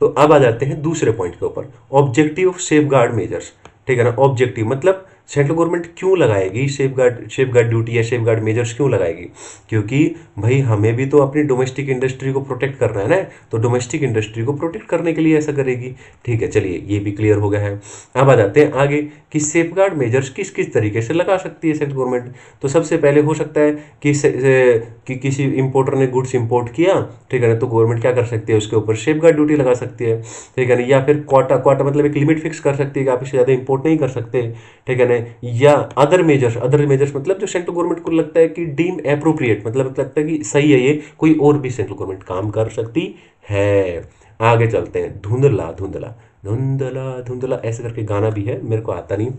तो अब आ जाते हैं दूसरे पॉइंट के ऊपर, ऑब्जेक्टिव ऑफ सेफगार्ड मेजर्स, ठीक है ना। ऑब्जेक्टिव मतलब सेंट्रल गवर्नमेंट क्यों लगाएगी सेफगार्ड ड्यूटी या सेफगार्ड मेजर्स क्यों लगाएगी? क्योंकि भाई हमें भी तो अपनी डोमेस्टिक इंडस्ट्री को प्रोटेक्ट करना है ना, तो डोमेस्टिक इंडस्ट्री को प्रोटेक्ट करने के लिए ऐसा करेगी। ठीक है, चलिए ये भी क्लियर हो गया है। अब आ जाते हैं आगे कि सेफगार्ड मेजर्स किस किस तरीके से लगा सकती है सेंट्रल गवर्नमेंट। तो सबसे पहले हो सकता है कि किसी इंपोर्टर ने गुड्स इंपोर्ट किया, ठीक है ना, तो गवर्नमेंट क्या कर सकती है, उसके ऊपर सेफगार्ड ड्यूटी लगा सकती है, ठीक है ना, या फिर क्वाटा मतलब एक लिमिट फिक्स कर सकती है कि आप इससे ज़्यादा इंपोर्ट नहीं कर सकते, ठीक है ना, या अदर मेजर्स मतलब जो सेंट्रल गवर्नमेंट को लगता है कि डीम एप्रोप्रिएट, मतलब लगता है कि सही है ये, कोई और भी सेंट्रल गवर्नमेंट काम कर सकती है। आगे चलते हैं। धुंधला धुंधला धुंधला धुंधला ऐसे करके गाना भी है, मेरे को आता नहीं।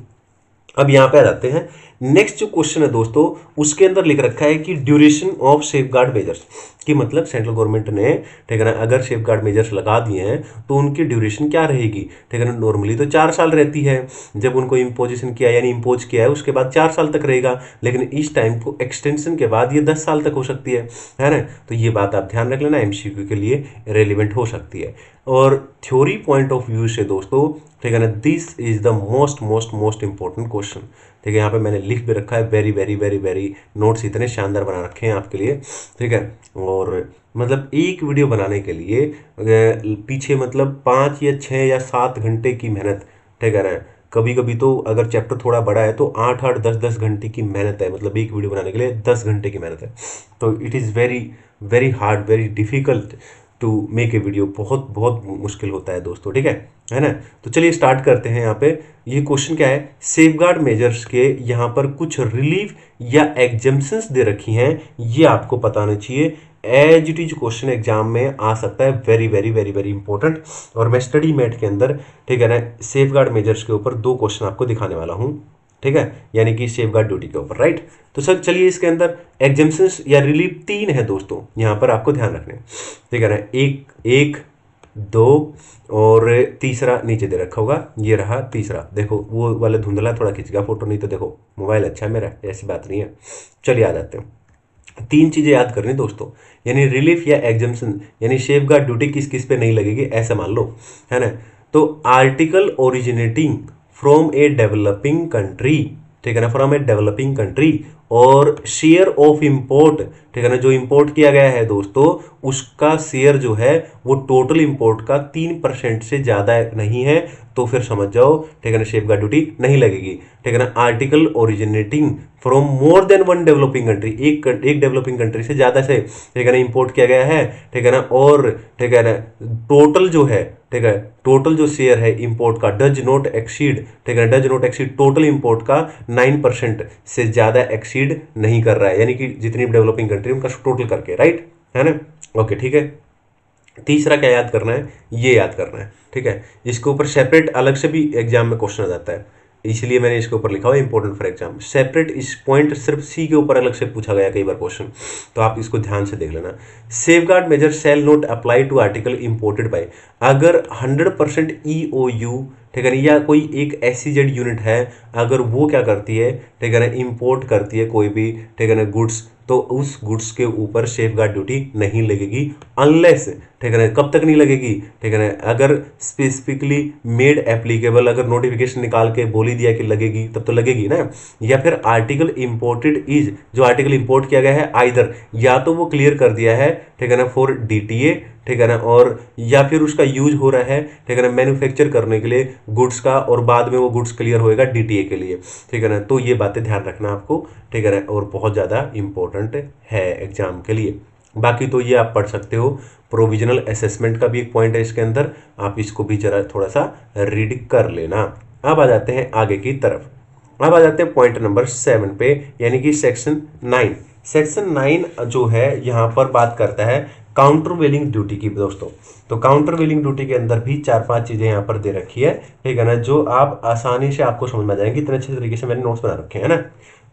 अब यहाँ पे आ जाते हैं। नेक्स्ट जो क्वेश्चन है दोस्तों, उसके अंदर लिख रखा है कि ड्यूरेशन ऑफ सेफगार्ड मेजर्स, कि मतलब सेंट्रल गवर्नमेंट ने, ठीक है ना, अगर सेफगार्ड मेजर्स लगा दिए हैं तो उनकी ड्यूरेशन क्या रहेगी, ठीक है ना। नॉर्मली तो 4 साल रहती है, जब उनको इम्पोजिशन किया यानी इम्पोज किया है उसके बाद 4 साल तक रहेगा, लेकिन इस टाइम को एक्सटेंशन के बाद ये 10 साल तक हो सकती है ना। तो ये बात आप ध्यान रख लेना, एमसीक्यू के लिए रेलिवेंट हो सकती है। और थ्योरी पॉइंट ऑफ व्यू से दोस्तों, ठीक है ना, this is the most important question. ठीक है, यहाँ पे मैंने लिख भी रखा है, very very very very notes इतने शानदार बना रखे हैं आपके लिए, ठीक है। और मतलब एक वीडियो बनाने के लिए पीछे मतलब 5 या 6 या 7 घंटे की मेहनत, ठीक है ना। कभी कभी तो अगर चैप्टर थोड़ा बड़ा है तो 8-8 10-10 घंटे की मेहनत है, मतलब एक वीडियो बनाने के लिए 10 घंटे की मेहनत है। तो it is very very hard, very difficult to make a video, बहुत बहुत मुश्किल होता है दोस्तों, ठीक है ना। तो चलिए स्टार्ट करते हैं। यहाँ पे ये क्वेश्चन क्या है, सेफगार्ड मेजर्स के यहाँ पर कुछ रिलीफ या एग्जम्पशंस दे रखी हैं, ये आपको बताना चाहिए। As it is question exam में आ सकता है, very very very very important. और मैं स्टडी मैट के अंदर, ठीक है ना, सेफगार्ड मेजर्स के ऊपर 2 क्वेश्चन आपको दिखाने वाला हूँ, ठीक है, यानी कि सेफगार्ड ड्यूटी के ऊपर, राइट। तो सर चलिए इसके अंदर एग्जम्पशंस या रिलीफ 3 है दोस्तों, यहाँ पर आपको ध्यान रखने, ठीक है ना। एक 2 और तीसरा नीचे दे रखा होगा, ये रहा तीसरा। देखो वो वाला धुंधला थोड़ा खिंच गया फोटो, नहीं तो देखो मोबाइल अच्छा है मेरा, ऐसी बात नहीं है। चलिए आ जाते हैं। 3 चीजें याद करनी दोस्तों, यानी रिलीफ या एग्जम्पशन, यानी सेफगार्ड ड्यूटी किस किस पे नहीं लगेगी, ऐसा मान लो, है ना। तो article originating from a developing country, ठीक है ना, फ्रॉम ए डेवलपिंग कंट्री, और शेयर ऑफ इंपोर्ट, ठीक है ना, जो इंपोर्ट किया गया है दोस्तों उसका शेयर जो है वो टोटल इंपोर्ट का 3% से ज़्यादा नहीं है, तो फिर समझ जाओ, ठीक है ना, सेफगार्ड ड्यूटी नहीं लगेगी, ठीक है ना। Article originating from more than 1 developing country, एक डेवलपिंग कंट्री से ज़्यादा से, ठीक है ना, इंपोर्ट किया गया है, ठीक है ना, और ठीक है ना टोटल जो है, ठीक है, टोटल जो शेयर है इंपोर्ट का डज नॉट एक्सीड, ठीक है, does not exceed total import का 9% से ज़्यादा एक्सीड नहीं कर रहा है, यानी कि जितनी डेवलपिंग कंट्री उनका टोटल करके, राइट, है ना। ओके, ठीक है। तीसरा क्या याद करना है, ये याद करना है, ठीक है। इसके ऊपर सेपरेट अलग से भी एग्जाम में क्वेश्चन आ जाता है, इसलिए मैंने इसके ऊपर लिखा हुआ इंपॉर्टेंट फॉर एग्जाम। सेपरेट इस पॉइंट सिर्फ सी के ऊपर अलग से पूछा गया कई बार क्वेश्चन, तो आप इसको ध्यान से देख लेना। Safeguard measure shall not apply to article imported by, अगर 100% EOU, ठीक है ना, या कोई एक SEZ यूनिट है, अगर वो क्या करती है, ठीक है ना, इंपोर्ट करती है कोई भी, ठीक है ना, गुड्स, तो उस गुड्स के ऊपर सेफगार्ड ड्यूटी नहीं लगेगी, अनलेस, ठीक है ना, कब तक नहीं लगेगी, ठीक है ना, अगर स्पेसिफिकली मेड एप्लीकेबल, अगर नोटिफिकेशन निकाल के बोल ही दिया कि लगेगी तब तो लगेगी ना। या फिर आर्टिकल इंपोर्टेड इज, जो आर्टिकल इंपोर्ट किया गया है, आइदर या तो वो क्लियर कर दिया है, ठीक है ना, फॉर DTA, ठीक है ना, और या फिर उसका यूज हो रहा है, ठीक है ना, मैन्युफैक्चर करने के लिए गुड्स का, और बाद में वो गुड्स क्लियर होएगा DTA के लिए, ठीक है ना। तो ये बातें ध्यान रखना आपको, ठीक है ना, और बहुत ज़्यादा इंपॉर्टेंट है एग्जाम के लिए। बाकी तो ये आप पढ़ सकते हो, प्रोविजनल असेसमेंट का भी एक पॉइंट है इसके अंदर, आप इसको भी जरा थोड़ा सा रीड कर लेना। अब आ जाते हैं आगे की तरफ, अब आ जाते हैं पॉइंट नंबर 7 पे, यानी कि सेक्शन 9। सेक्शन 9 जो है यहाँ पर बात करता है काउंटर वेलिंग ड्यूटी की दोस्तों। तो काउंटर वेलिंग ड्यूटी के अंदर भी 4-5 चीजें यहाँ पर दे रखी है, ठीक है ना, जो आप आसानी से आपको समझ में आ जाएंगी, इतने अच्छे तरीके से मैंने नोट्स बना रखे हैं ना।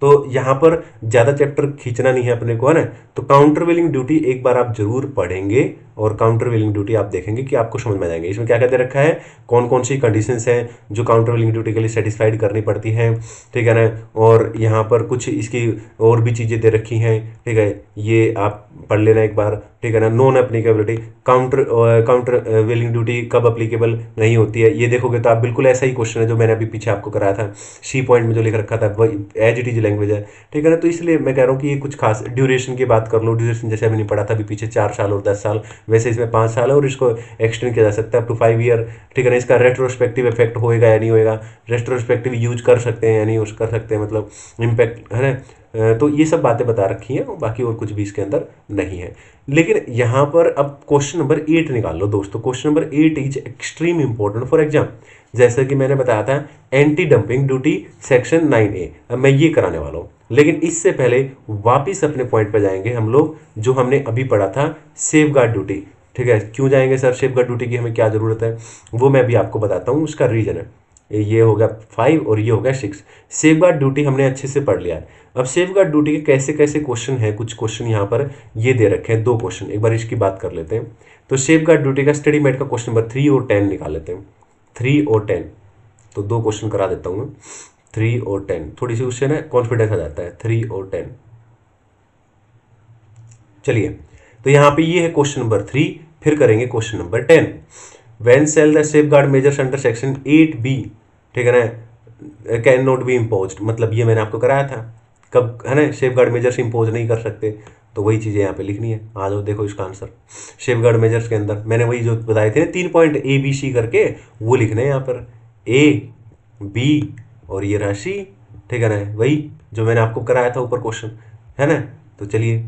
तो यहाँ पर ज़्यादा चैप्टर खींचना नहीं है अपने को, है ना। तो काउंटर वेलिंग ड्यूटी एक बार आप जरूर पढ़ेंगे और काउंटर वेलिंग ड्यूटी आप देखेंगे कि आपको समझ में आ जाएंगे। इसमें क्या क्या दे रखा है, कौन कौन सी कंडीशंस हैं जो काउंटर वेलिंग ड्यूटी के लिए सेटिस्फाइड करनी पड़ती हैं, ठीक है ना। और यहाँ पर कुछ इसकी और भी चीज़ें दे रखी हैं, ठीक है, ये आप पढ़ लेना एक बार, ठीक है ना। नॉन एप्लीकेबिलिटी, काउंटर वेलिंग ड्यूटी कब अप्लीकेबल नहीं होती है, ये देखोगे तो आप बिल्कुल ऐसा ही क्वेश्चन है जो मैंने अभी पीछे आपको कराया था, सी पॉइंट में जो लिख रखा था वही एज इट इज लैंग्वेज है, ठीक है ना। तो इसलिए मैं कह रहा हूँ कि ये कुछ खास ड्यूरेशन की बात कर लो, ड्यूरेशन जैसे अभी नहीं पढ़ा था अभी पीछे 4 साल और 10 साल, वैसे इसमें 5 साल है और इसको एक्सटेंड किया जा सकता है अप टू 5 ईयर, ठीक है ना। इसका रेट्रोस्पेक्टिव इफेक्ट होएगा या नहीं होएगा, रेट्रोस्पेक्टिव यूज कर सकते हैं या नहीं यूज कर सकते हैं, मतलब इम्पैक्ट है ना। तो ये सब बातें बता रखी हैं, बाकी और कुछ भी इसके अंदर नहीं है। लेकिन यहाँ पर अब क्वेश्चन नंबर 8 निकाल लो दोस्तों। Question number 8 is extreme important for exam. जैसा कि मैंने बताया था anti dumping duty section 9A, अब मैं ये कराने वाला हूँ। लेकिन इससे पहले वापिस अपने पॉइंट पर जाएंगे हम लोग, जो हमने अभी पढ़ा था सेफ गार्ड ड्यूटी, ठीक है। क्यों जाएंगे सर सेफ गार्ड ड्यूटी की, हमें क्या जरूरत है, वो मैं अभी आपको बताता हूँ, उसका रीजन है। ये हो गया 5 और ये हो गया 6। सेफ गार्ड ड्यूटी हमने अच्छे से पढ़ लिया है। अब सेफ गार्ड ड्यूटी के कैसे कैसे क्वेश्चन है, कुछ क्वेश्चन यहाँ पर ये दे रखे हैं, 2 क्वेश्चन, एक बार इसकी बात कर लेते हैं। तो सेफ गार्ड ड्यूटी का स्टडी मेट का क्वेश्चन नंबर 3 और 10 निकाल लेते हैं, 3 और 10। तो 2 क्वेश्चन करा देता हूँ मैं, 3 और 10, थोड़ी सी उससे ना कॉन्फिडेंस आ जाता है, 3 और 10। चलिए, तो यहाँ पे ये है क्वेश्चन नंबर 3, फिर करेंगे question number 10। When shall the safe guard measures under section 8B, ठीक है ना, कैन नॉट बी इम्पोज, मतलब ये मैंने आपको कराया था कब, है ना, सेफ गार्ड मेजर्स इम्पोज नहीं कर सकते, तो वही चीज़ें यहाँ पे लिखनी है। आ जाओ देखो इसका आंसर, सेफ गार्ड मेजर्स के अंदर मैंने वही जो बताए थे ना 3 पॉइंट ABC करके, वो लिखने हैं यहाँ पर, A, B और ये राशि, ठीक है ना, वही जो मैंने आपको कराया था ऊपर क्वेश्चन, है ना। तो चलिए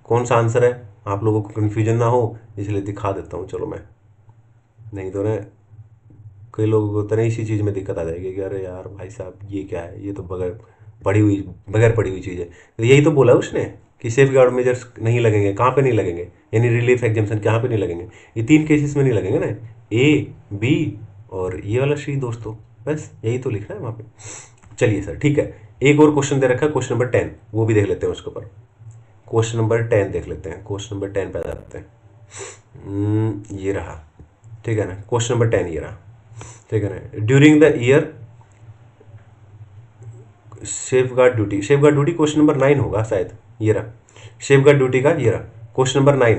कौन सा आंसर है, आप लोगों को कन्फ्यूजन ना हो इसलिए दिखा देता हूँ, चलो मैं, नहीं तो ना कई लोगों को तो नहीं इसी चीज़ में दिक्कत आ जाएगी कि अरे यार भाई साहब ये क्या है, ये तो बगैर पढ़ी हुई चीज़ है। तो यही तो बोला उसने कि सेफ गार्ड मेजर्स नहीं लगेंगे, कहाँ पे नहीं लगेंगे, यानी रिलीफ एग्जाम्शन कहाँ पे नहीं लगेंगे, ये 3 केसेस में नहीं लगेंगे ना, A, B और ये वाला C दोस्तों, बस यही तो लिखना है वहाँ पे। चलिए सर ठीक है, एक और क्वेश्चन दे रखा है क्वेश्चन नंबर 10, वो भी देख लेते हैं उसके ऊपर। क्वेश्चन नंबर 10 देख लेते हैं, क्वेश्चन नंबर 10 पे आ जाते हैं, ये रहा, ठीक है ना, क्वेश्चन नंबर 10 ये रहा, ठीक है ना। During the year safe guard duty, safe guard duty question number 9 होगा शायद, ये रहा सेफ गार्ड ड्यूटी का, ये रहा क्वेश्चन नंबर 9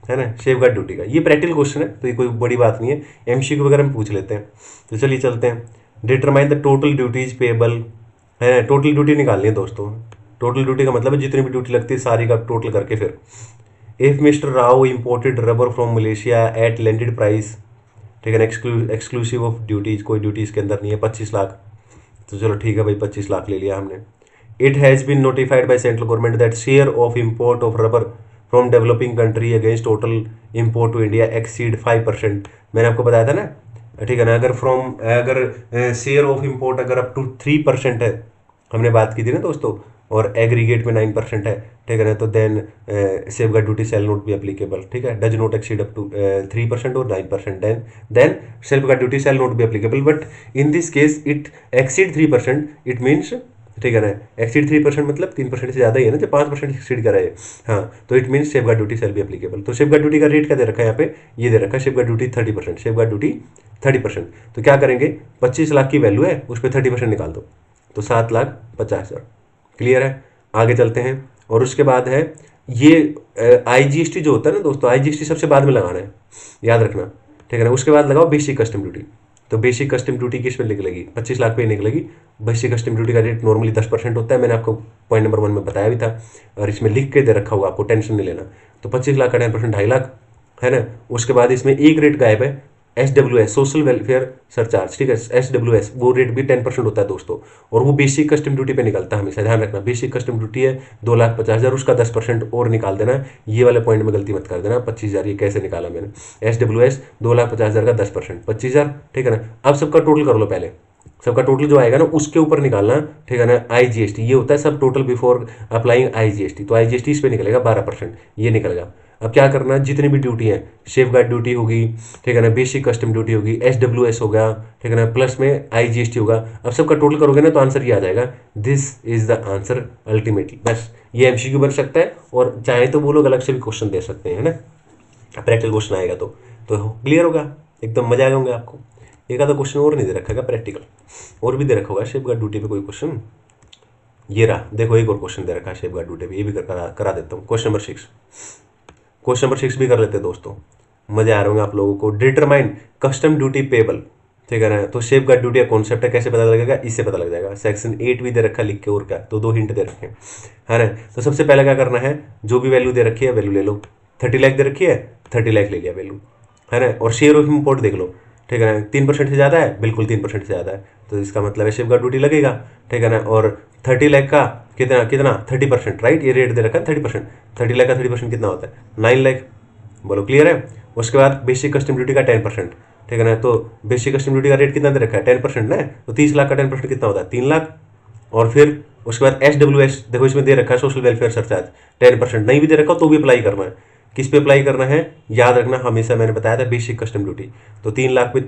है ना, सेफ गार्ड ड्यूटी का। ये प्रैक्टिकल क्वेश्चन है तो ये कोई बड़ी बात नहीं है, MCQ वगैरह में पूछ लेते हैं। तो चलिए चलते हैं, determine the total duties payable, है ना, टोटल ड्यूटी निकालनी है दोस्तों। टोटल ड्यूटी का मतलब है जितनी भी ड्यूटी लगती है सारी का टोटल करके फिर। If mister Rao imported rubber from Malaysia at landed price, ठीक है ना, एक्सक्लूसिव ऑफ ड्यूटीज, कोई ड्यूटी इसके अंदर नहीं है, 25 लाख। तो चलो ठीक है भाई 25 लाख ले लिया हमने। It has been notified by central government that share of import of rubber from developing country against total import to India exceed 5%। मैंने आपको बताया था ना, ठीक है ना, अगर शेयर ऑफ इम्पोर्ट अगर अप टू 3% है, हमने बात की थी ना दोस्तों, और एग्रीगेट में 9% है, ठीक है ना, तो then safe guard duty shall not be applicable, ठीक है, does not exceed up to 3% और 9%, then safe guard duty shall not be applicable, but in this case it exceed 3%, it means, ठीक है ना, एक्सीड 3% मतलब 3% से ज़्यादा ही है ना, जब 5% एक्सीड करा है, हाँ, तो it means safe guard duty shall be applicable. तो सेफ गार्ड ड्यूटी का रेट क्या दे रखा है यहाँ पे, ये दे रखा है safe guard duty 30%, safe guard duty 30%। तो क्या करेंगे, 25 लाख की वैल्यू है, उस पर 30% निकाल दो, तो 7,50,000। क्लियर है, आगे चलते हैं। और उसके बाद है ये IGST जो होता है ना दोस्तों, IGST सबसे बाद में लगाना है, याद रखना, ठीक है ना। उसके बाद लगाओ बेसिक कस्टम ड्यूटी। तो बेसिक कस्टम ड्यूटी किस पे निकलेगी, 25 लाख पे निकलेगी। बेसिक कस्टम ड्यूटी का रेट नॉर्मली 10% होता है, मैंने आपको पॉइंट नंबर 1 में बताया भी था, और इसमें लिख के दे रखा होगा, आपको टेंशन नहीं लेना। तो 25 लाख का 10% 2.5 लाख है ना। उसके बाद इसमें एक रेट गायब है, SWS सोशल वेलफेयर सरचार्ज, ठीक है, SWS वो रेट भी 10% होता है दोस्तों, और वो बेसिक कस्टम ड्यूटी पे निकलता है हमेशा, ध्यान रखना। बेसिक कस्टम ड्यूटी है 2,50,000, उसका 10% और निकाल देना, ये वाले पॉइंट में गलती मत कर देना। 25,000 ये कैसे निकाला मैंने, SWS 2,50,000 का 10%, 25,000, ठीक है ना। अब सबका टोटल कर लो पहले, सबका टोटल जो आएगा ना उसके ऊपर निकालना, ठीक है ना। IGST ये होता है सब टोटल बिफोर अप्लाइंग IGST, तो IGST इस पे निकलेगा 12%, ये निकलेगा। अब क्या करना, जितनी भी ड्यूटी है, सेफ गार्ड ड्यूटी होगी, ठीक है ना, बेसिक कस्टम ड्यूटी होगी, SWS होगा, ठीक है ना, प्लस में IGST होगा। अब सबका टोटल करोगे ना तो आंसर ये आ जाएगा, this is the answer ultimately. बस ये MCQ बन सकता है, और चाहे तो वो लोग अलग से भी क्वेश्चन दे सकते हैं, है ना। प्रैक्टिकल क्वेश्चन आएगा तो क्लियर होगा, एकदम मजा आएगा होंगे आपको। एक आधा क्वेश्चन और नहीं दे रखा है प्रैक्टिकल, और भी दे रखा होगा शेप गार्ड ड्यूटी पे कोई क्वेश्चन। ये रहा, देखो एक और क्वेश्चन दे रखा है शेप गार्ड ड्यूटी पे, ये भी करा देता हूँ। क्वेश्चन नंबर 6, क्वेश्चन नंबर 6 भी कर लेते हैं दोस्तों, मजे आ रहे होंगे आप लोगों को। डिटरमाइन कस्टम ड्यूटी पेबल, ठीक है ना। तो शेप गार्ड ड्यूटी का कॉन्सेप्ट है, कैसे पता लगेगा, इससे पता लग जाएगा। सेक्शन 8 भी दे रखा लिख के, और क्या, तो 2 हिंट दे रखे हैं, है ना। तो सबसे पहले क्या करना है, जो भी वैल्यू दे रखी है वैल्यू ले लो। 30 लाख दे रखी है, 30 लाख ले लिया वैल्यू, है ना। और शेयर ऑफ इम्पोर्ट देख लो, ठीक है ना, 3% से ज़्यादा है, बिल्कुल 3% से ज़्यादा है, तो इसका मतलब है शेप गार्ड ड्यूटी लगेगा, ठीक है ना। और 30 लाख का कितना कितना 30%, राइट, ये रेट दे रखा है 30%। 30 लाख का 30% कितना होता है, 9 लाख, बोलो क्लियर है। उसके बाद बेसिक कस्टम ड्यूटी का 10%, ठीक है ना। तो बेसिक कस्टम ड्यूटी का रेट कितना दे रखा है, 10% ना, तो 30 लाख का 10% कितना होता है, 3 लाख। और फिर उसके बाद SWS देखो, इसमें दे रखा है सोशल वेलफेयर सरचार्ज 10%, नहीं भी दे रखा तो भी अप्लाई करना है। किस पे अप्लाई करना है, याद रखना, हमेशा मैंने बताया था बेसिक कस्टम ड्यूटी। तो 3 लाख पे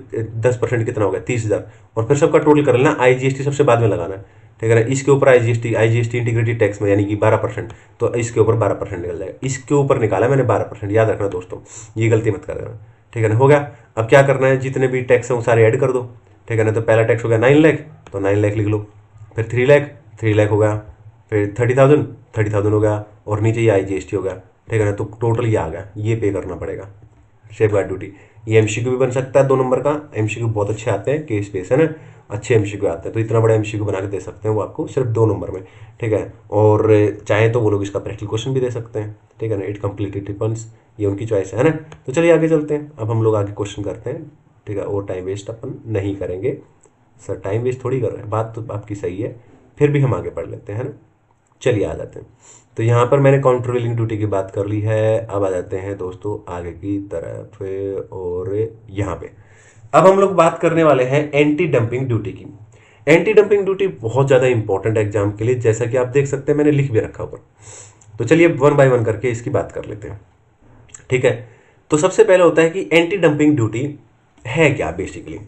10% कितना होगा, 30,000। और फिर सबका टोटल कर लेना, IGST सबसे बाद में लगाना है, ठीक है ना। इसके ऊपर IGST इंटीग्रेटेड टैक्स में यानी कि 12%, तो इसके ऊपर 12% निकल जाएगा। इसके ऊपर निकाला मैंने 12%, याद रखना दोस्तों, ये गलती मत कर देना, ठीक है ना। हो गया। अब क्या करना है, जितने भी टैक्स हैं वो सारे ऐड कर दो, ठीक है ना। तो पहला टैक्स हो गया 9 लाख, तो 9 लाख लिख लो। फिर 3 लाख हो गया, फिर 30,000 हो गया, और नीचे ये IGST हो गया, ठीक है ना। तो टोटल ये आ गया, ये पे करना पड़ेगा शेप गार्ड ड्यूटी। ये MCQ भी बन सकता है 2 नंबर का, MCQ बहुत अच्छे आते हैं, केस बेस है ना, अच्छे MCQ आते हैं, तो इतना बड़ा MCQ बना के दे सकते हैं वो आपको सिर्फ 2 नंबर में, ठीक है। और चाहे तो वो लोग इसका प्रैक्टिकल क्वेश्चन भी दे सकते हैं, ठीक है ना। इट कम्प्लीटली डिपेंड्स, ये उनकी चॉइस है ना। तो चलिए आगे चलते हैं, अब हम लोग आगे क्वेश्चन करते हैं, ठीक है। और टाइम वेस्ट अपन नहीं करेंगे सर, टाइम वेस्ट थोड़ी कर रहे हैं, बात तो आपकी सही है, फिर भी हम आगे पढ़ लेते हैं, है ना। चलिए आ जाते हैं। तो यहाँ पर मैंने काउंटरवेलिंग ड्यूटी की बात कर ली है, अब आ जाते हैं दोस्तों आगे की तरफ। और यहाँ पे अब हम लोग बात करने वाले हैं एंटी डंपिंग ड्यूटी की। एंटी डंपिंग ड्यूटी बहुत ज़्यादा इंपॉर्टेंट है एग्जाम के लिए, जैसा कि आप देख सकते हैं मैंने लिख भी रखा ऊपर। तो चलिए 1 बाय 1 करके इसकी बात कर लेते हैं, ठीक है। तो सबसे पहले होता है कि एंटी डंपिंग ड्यूटी है क्या। बेसिकली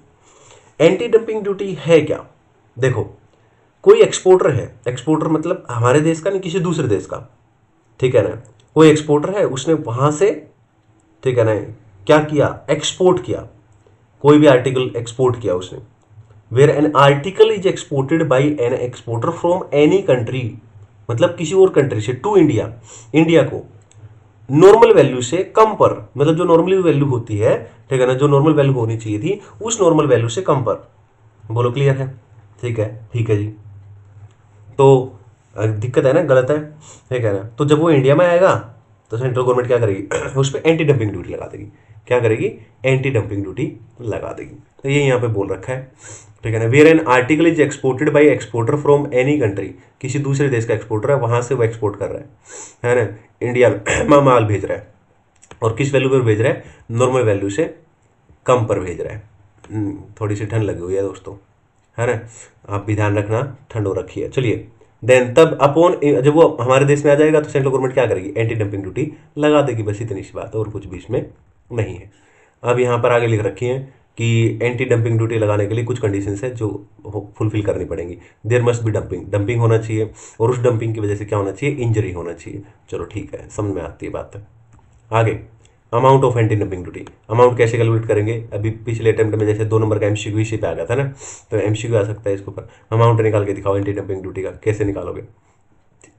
एंटी डंपिंग ड्यूटी है क्या, देखो, कोई एक्सपोर्टर है, एक्सपोर्टर मतलब हमारे देश का नहीं, किसी दूसरे देश का, ठीक है ना। कोई एक्सपोर्टर है, उसने वहां से, ठीक है ना, क्या किया, एक्सपोर्ट किया, कोई भी आर्टिकल एक्सपोर्ट किया उसने। Where an article is exported by an exporter from any country, मतलब किसी और कंट्री से, टू इंडिया, इंडिया को नॉर्मल वैल्यू से कम पर, मतलब जो नॉर्मली वैल्यू होती है, ठीक है ना, जो नॉर्मल वैल्यू होनी चाहिए थी उस नॉर्मल वैल्यू से कम पर। बोलो क्लियर है, ठीक है जी। तो दिक्कत है ना, गलत है, ठीक है ना। तो जब वो इंडिया में आएगा तो सेंट्रल गवर्नमेंट क्या करेगी उस पर एंटी डंपिंग ड्यूटी लगा देगी। क्या करेगी, एंटी डंपिंग ड्यूटी लगा देगी। तो ये यहाँ पे बोल रखा है, ठीक है ना। Where an article is exported by exporter from any country, किसी दूसरे देश का एक्सपोर्टर है, वहां से वो एक्सपोर्ट कर रहा है ना, इंडिया में माल भेज रहा है, और किस वैल्यू पर भेज रहा है, नॉर्मल वैल्यू से कम पर भेज रहा है। थोड़ी सी ठंड लगी हुई है दोस्तों, है ना, आप भी ध्यान रखना, ठंड हो रखी है। चलिए देन तब अपॉन, जब वो हमारे देश में आ जाएगा तो सेंट्रल गवर्नमेंट क्या करेगी, एंटी डंपिंग ड्यूटी लगा देगी, बस इतनी सी बात है, और कुछ भी इसमें नहीं है। अब यहाँ पर आगे लिख रखी है कि एंटी डंपिंग ड्यूटी लगाने के लिए कुछ कंडीशंस है जो फुलफिल करनी पड़ेंगी। There must be dumping, dumping होना चाहिए, और उस डंपिंग की वजह से क्या होना चाहिए, इंजरी होना चाहिए। चलो ठीक है, समझ में आती है बात है। आगे amount of anti dumping duty, amount कैसे कैलकुलेट करेंगे, अभी पिछले अटेम्प्ट में जैसे 2 नंबर का MCQ इसी पे आ गया था ना, तो MCQ आ सकता है इसके ऊपर। अमाउंट निकाल के दिखाओ एंटी डंपिंग ड्यूटी का, कैसे निकालोगे,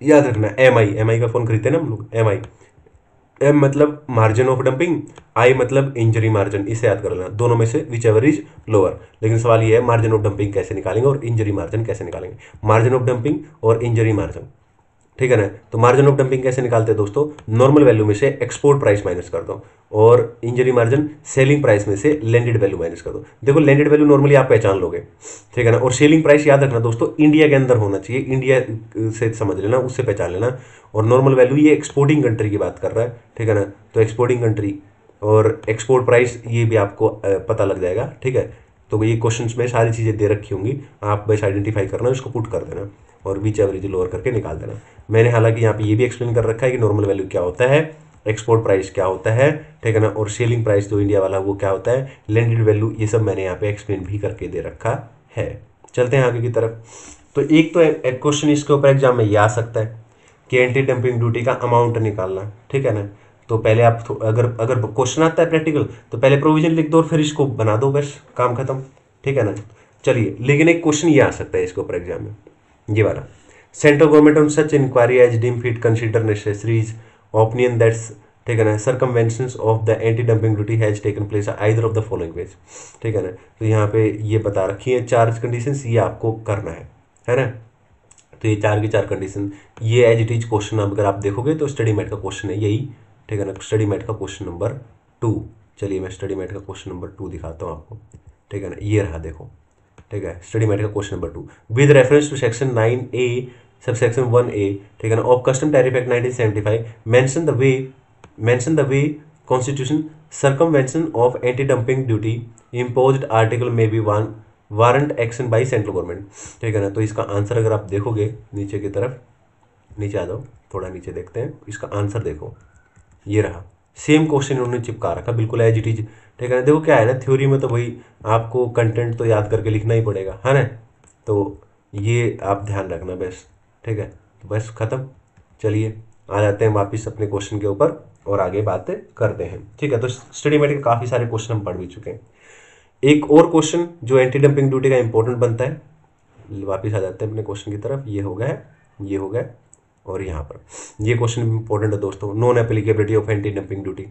याद रखना MI का फोन खरीदते हैं ना हम लोग, MI, M मतलब मार्जिन ऑफ डंपिंग, I मतलब इंजरी मार्जिन, इसे याद कर लेना, दोनों में से विच एवर इज लोअर। लेकिन सवाल ये है मार्जिन ऑफ डंपिंग कैसे निकालेंगे और इंजरी मार्जिन कैसे निकालेंगे, मार्जिन ऑफ डंपिंग और इंजरी मार्जिन, ठीक है ना। तो मार्जिन ऑफ डंपिंग कैसे निकालते हैं दोस्तों, नॉर्मल वैल्यू में से एक्सपोर्ट प्राइस माइनस कर दो, और इंजरी मार्जिन सेलिंग प्राइस में से लैंडेड वैल्यू माइनस कर दो। देखो लैंडेड वैल्यू नॉर्मली आप पहचान लोगे, ठीक है ना, और सेलिंग प्राइस याद रखना दोस्तों इंडिया के अंदर होना चाहिए, इंडिया से समझ लेना, उससे पहचान लेना। और नॉर्मल वैल्यू ये एक्सपोर्टिंग कंट्री की बात कर रहा है, ठीक है ना, तो एक्सपोर्टिंग कंट्री और एक्सपोर्ट प्राइस ये भी आपको पता लग जाएगा, ठीक है। तो ये क्वेश्चंस में सारी चीज़ें दे रखी होंगी, आप बस आइडेंटिफाई करना, उसको पुट कर देना और बीच एवरेज लोअर करके निकाल देना। मैंने हालांकि यहाँ पे ये भी एक्सप्लेन कर रखा है कि नॉर्मल वैल्यू क्या होता है, एक्सपोर्ट प्राइस क्या होता है, ठीक है ना, और सेलिंग प्राइस जो इंडिया वाला वो क्या होता है, लैंडेड वैल्यू, ये सब मैंने यहाँ पे एक्सप्लेन भी करके दे रखा है। चलते हैं आगे की तरफ। तो एक तो क्वेश्चन इसके ऊपर एग्जाम में ये आ सकता है कि एंटी डंपिंग ड्यूटी का अमाउंट निकालना, ठीक है ना। तो पहले आप अगर अगर क्वेश्चन आता है प्रैक्टिकल तो पहले प्रोविजन लिख दो और फिर इसको बना दो, बस काम खत्म, ठीक है ना। चलिए, लेकिन एक क्वेश्चन ये आ सकता है इसके ऊपर एग्जाम में, ये वाला, central government on such inquiry as deem fit consider necessaries opinion that's, ठीक है ना, circumventions of the anti dumping duty has taken place either of the following ways, ठीक है ना। तो यहाँ पे ये बता रखी है चार कंडीशंस, ये आपको करना है ना। तो ये चार की चार कंडीशन, ये एज इट इज क्वेश्चन अगर आप देखोगे तो स्टडी मेट का क्वेश्चन है यही, ठीक है ना। स्टडी मेट का क्वेश्चन नंबर 2, चलिए मैं स्टडी मेट का क्वेश्चन नंबर 2 दिखाता हूँ आपको, ठीक है ना। ये रहा देखो, ठीक है, स्टडी मेट का question number 2 with reference to section 9A subsection 1A, ठीक है ना, of custom tariff act 1975 mention the way constitution circumvention of anti dumping duty imposed article में be warrant action by central government, ठीक है ना। तो इसका आंसर अगर आप देखोगे नीचे की तरफ, नीचे आ जाओ, थोड़ा नीचे देखते हैं, इसका आंसर देखो, ये रहा, सेम क्वेश्चन उन्होंने चिपका रखा बिल्कुल एज इट इज, ठीक है ना। देखो क्या है ना, थ्योरी में तो भाई आपको कंटेंट तो याद करके लिखना ही पड़ेगा, है ना। तो ये आप ध्यान रखना बस, ठीक है। तो बस खत्म। चलिए आ जाते हैं वापस अपने क्वेश्चन के ऊपर और आगे बातें करते हैं, ठीक है। तो स्टडी मेट के काफ़ी सारे क्वेश्चन हम पढ़ भी चुके हैं। एक और क्वेश्चन जो एंटी डंपिंग ड्यूटी का इंपॉर्टेंट बनता है, वापस आ जाते हैं अपने क्वेश्चन की तरफ, ये हो गया, ये हो गया, और यहाँ पर ये क्वेश्चन इंपॉर्टेंट है दोस्तों, non applicability of anti dumping duty,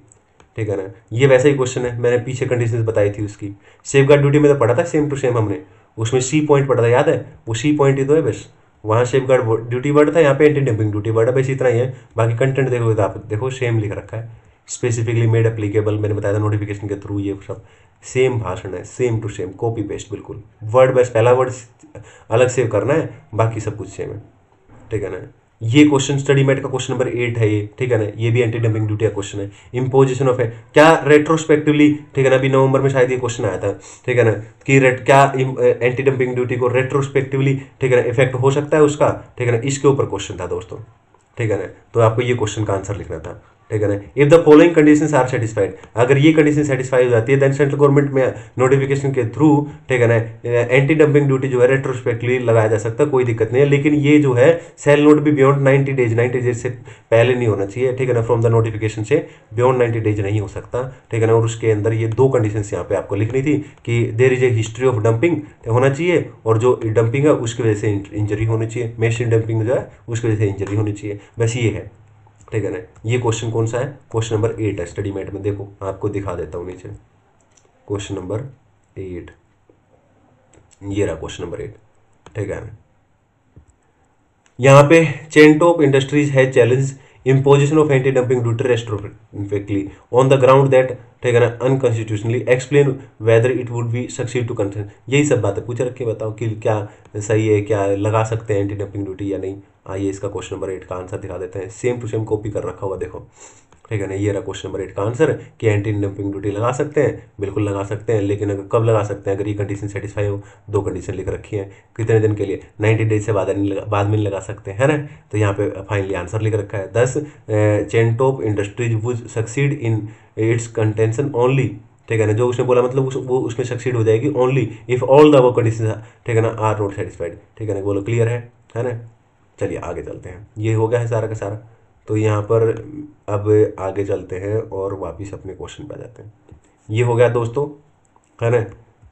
ठीक है ना। ये वैसा ही क्वेश्चन है, मैंने पीछे कंडीशंस बताई थी उसकी। सेफगार्ड ड्यूटी में तो पढ़ा था सेम टू सेम हमने, उसमें सी पॉइंट पढ़ा था, याद है, वो सी पॉइंट ही तो है बस, वहाँ सेफगार्ड ड्यूटी वर्ड था, यहाँ पे एंटी डंपिंग ड्यूटी वर्ड है, बस इतना ही है। बाकी कंटेंट देखोगे तो आप देखो सेम लिख रखा है, स्पेसिफिकली मेड एप्लीकेबल, मैंने बताया था नोटिफिकेशन के थ्रू, ये सब सेम भाषण है, same to same, copy paste बिल्कुल, वर्ड बस पहला वर्ड अलग सेव करना है, बाकी सब कुछ सेम है, ठीक है ना। ये क्वेश्चन स्टडी मेट का क्वेश्चन नंबर 8 है ये, ठीक है ना। ये भी एंटी डंपिंग ड्यूटी का क्वेश्चन है, इम्पोजिशन ऑफ है क्या रेट्रोस्पेक्टिवली, ठीक है ना। अभी नवंबर में शायद ये क्वेश्चन आया था, ठीक है ना, कि क्या एंटी डंपिंग ड्यूटी को रेट्रोस्पेक्टिवली, ठीक है ना, इफेक्ट हो सकता है उसका, ठीक है ना। इसके ऊपर क्वेश्चन था दोस्तों, ठीक है ना। तो आपको ये क्वेश्चन का आंसर लिखना था, ठीक है ना। If the following conditions are satisfied, अगर ये कंडीशन सेटिस्फाई हो जाती है देन सेंट्रल गवर्नमेंट में नोटिफिकेशन के थ्रू, ठीक है ना, एंटी डंपिंग ड्यूटी जो है रेट्रोस्पेक्टिवली लगाया जा सकता है, कोई दिक्कत नहीं है। लेकिन ये जो है सेल नोट भी बियॉन्ड 90 डेज, 90 डेज से पहले नहीं होना चाहिए, ठीक है ना। फ्रॉम द नोटिफिकेशन से बियॉन्ड 90 डेज नहीं हो सकता, ठीक है ना। और उसके अंदर ये दो कंडीशन यहाँ पे आपको लिखनी थी कि there is a history of dumping होना चाहिए, और जो डंपिंग है उसकी वजह से इंजरी होनी चाहिए, मशीन डंपिंग जो है उसकी वजह से इंजरी होनी चाहिए, बस ये है, ठीक है ना। ये क्वेश्चन कौन सा है, क्वेश्चन नंबर 8 है स्टडी मेट में, देखो आपको दिखा देता हूँ नीचे, क्वेश्चन नंबर 8, ये रहा क्वेश्चन नंबर 8, ठीक है। यहाँ पे चेन टॉप इंडस्ट्रीज है challenge imposition of anti-dumping duty retrospectively on the ground that, ठीक है ना, unconstitutionally explain whether it would be succeed to consent, यही सब बातें पूछ रखी है, बताओ कि क्या सही है, क्या लगा सकते हैं एंटी डंपिंग ड्यूटी या नहीं। आइए इसका क्वेश्चन नंबर 8 का आंसर दिखा देते हैं, सेम टू सेम कॉपी कर रखा हुआ देखो, ठीक है ना। ये रहा क्वेश्चन नंबर 8 का आंसर कि एंटी डंपिंग ड्यूटी लगा सकते हैं, बिल्कुल लगा सकते हैं, लेकिन अगर कब लगा सकते हैं, अगर ये कंडीशन सेटिस्फाई हो, दो कंडीशन लिख रखी है, कितने दिन के लिए, 90 डेज से बाद में नहीं लगा सकते हैं ना। तो यहाँ पे फाइनली आंसर लिख रखा है 10 chain top industries would succeed in its contention only, ठीक है ना। जो उसने बोला मतलब वो उसमें सक्सीड हो जाएगी only if all the above condition, ठीक है ना, आर नॉट सेटिस्फाइड, ठीक है ना। बोलो क्लियर है ना। चलिए आगे चलते हैं, ये हो गया है सारा का सारा। तो यहाँ पर अब आगे चलते हैं और वापस अपने क्वेश्चन पे आ जाते हैं। ये हो गया दोस्तों, है ना,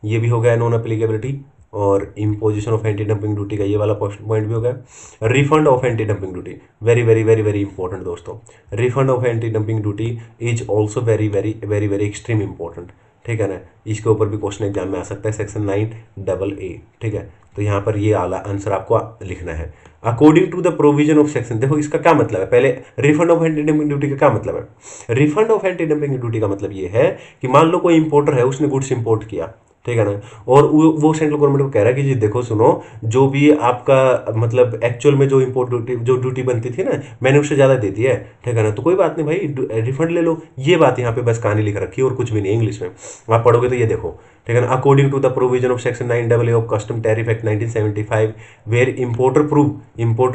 ये भी हो गया नॉन एप्लीकेबिलिटी और imposition of anti dumping duty का ये वाला पॉइंट भी हो गया। Refund of anti dumping duty, very very very very important दोस्तों, refund of anti dumping duty is also very very very very extreme important, ठीक है ना। इसके ऊपर भी क्वेश्चन एग्जाम में आ सकता है, सेक्शन 9AA, ठीक है। तो यहाँ पर ये आला आंसर आपको लिखना है according to the provision of section. देखो इसका क्या मतलब है, पहले refund of anti dumping duty का क्या मतलब है। Refund of anti dumping duty का मतलब ये है कि मान लो कोई इंपोर्टर है, उसने गुड्स इंपोर्ट किया, ठीक है ना, और वो सेंट्रल गवर्नमेंट को कह रहा है कि जी देखो सुनो, जो भी आपका मतलब एक्चुअल में जो इंपोर्ट ड्यूटी जो ड्यूटी बनती थी ना, मैंने उससे ज़्यादा दे दिया है, ठीक है ना, तो कोई बात नहीं भाई, रिफंड ले लो। ये बात यहाँ पे बस कहानी लिख रखी है और कुछ भी नहीं, इंग्लिश में आप पढ़ोगे तो ये देखो, ठीक है ना, according to the provision of section 9AA of custom tariff act 1975 where importer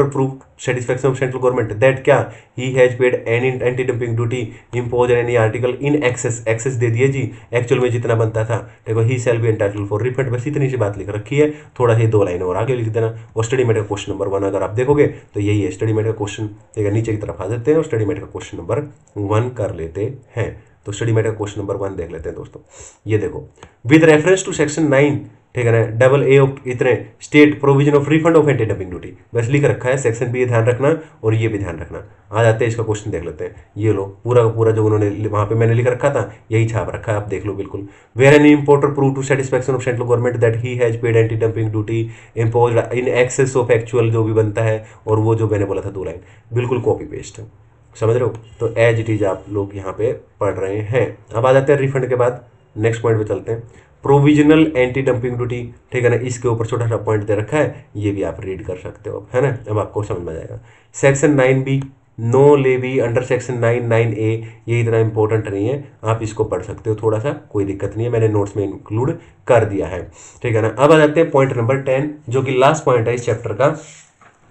prove satisfaction of central government that क्या he has paid any anti dumping duty impose any article in excess दे दिए जी, actual में जितना बनता था। देखो he shall be entitled for refund, बस इतनी सी बात लिख रखी है, थोड़ा सी 2 लाइन और आगे लिख देना। और स्टडी मेट का क्वेश्चन नंबर 1 अगर आप देखोगे तो यही है स्टडी मेट का क्वेश्चन, ठीक है, नीचे की तरफ आ जाते हैं और स्टडी मेट का क्वेश्चन नंबर 1 कर लेते हैं। तो स्टडी मेट का क्वेश्चन नंबर 1 देख लेते हैं दोस्तों। ये देखो, विद रेफरेंस टू सेक्शन 9, ठीक है ना, AA ऑफ इतने state provision of refund of anti dumping duty, बस लिख रखा है, सेक्शन भी ध्यान रखना और ये भी ध्यान रखना। आ जाते हैं इसका क्वेश्चन देख लेते हैं। ये लो पूरा का पूरा जो उन्होंने वहां पे मैंने लिख रखा था यही छाप रखा है, आप देख लो बिल्कुल। Where an importer prove to satisfaction of central government that he has paid anti dumping duty imposed in excess of actual, जो भी बनता है, और वो जो मैंने बोला था 2 लाइन, बिल्कुल कॉपी पेस्ट है, समझ रहे हो। तो एज इट इज आप लोग यहाँ पे पढ़ रहे हैं। अब आ जाते हैं रिफंड के बाद नेक्स्ट पॉइंट पे चलते हैं, प्रोविजनल एंटी डंपिंग ड्यूटी, ठीक है ना, इसके ऊपर छोटा सा पॉइंट दे रखा है, ये भी आप रीड कर सकते हो, है ना, अब आपको समझ में आ जाएगा। Section 9B no levy under section 9(9)A, ये इतना इंपॉर्टेंट नहीं है, आप इसको पढ़ सकते हो, थोड़ा सा कोई दिक्कत नहीं है, मैंने नोट्स में इंक्लूड कर दिया है, ठीक है ना। अब आ जाते हैं पॉइंट नंबर 10 जो कि लास्ट पॉइंट है इस चैप्टर का,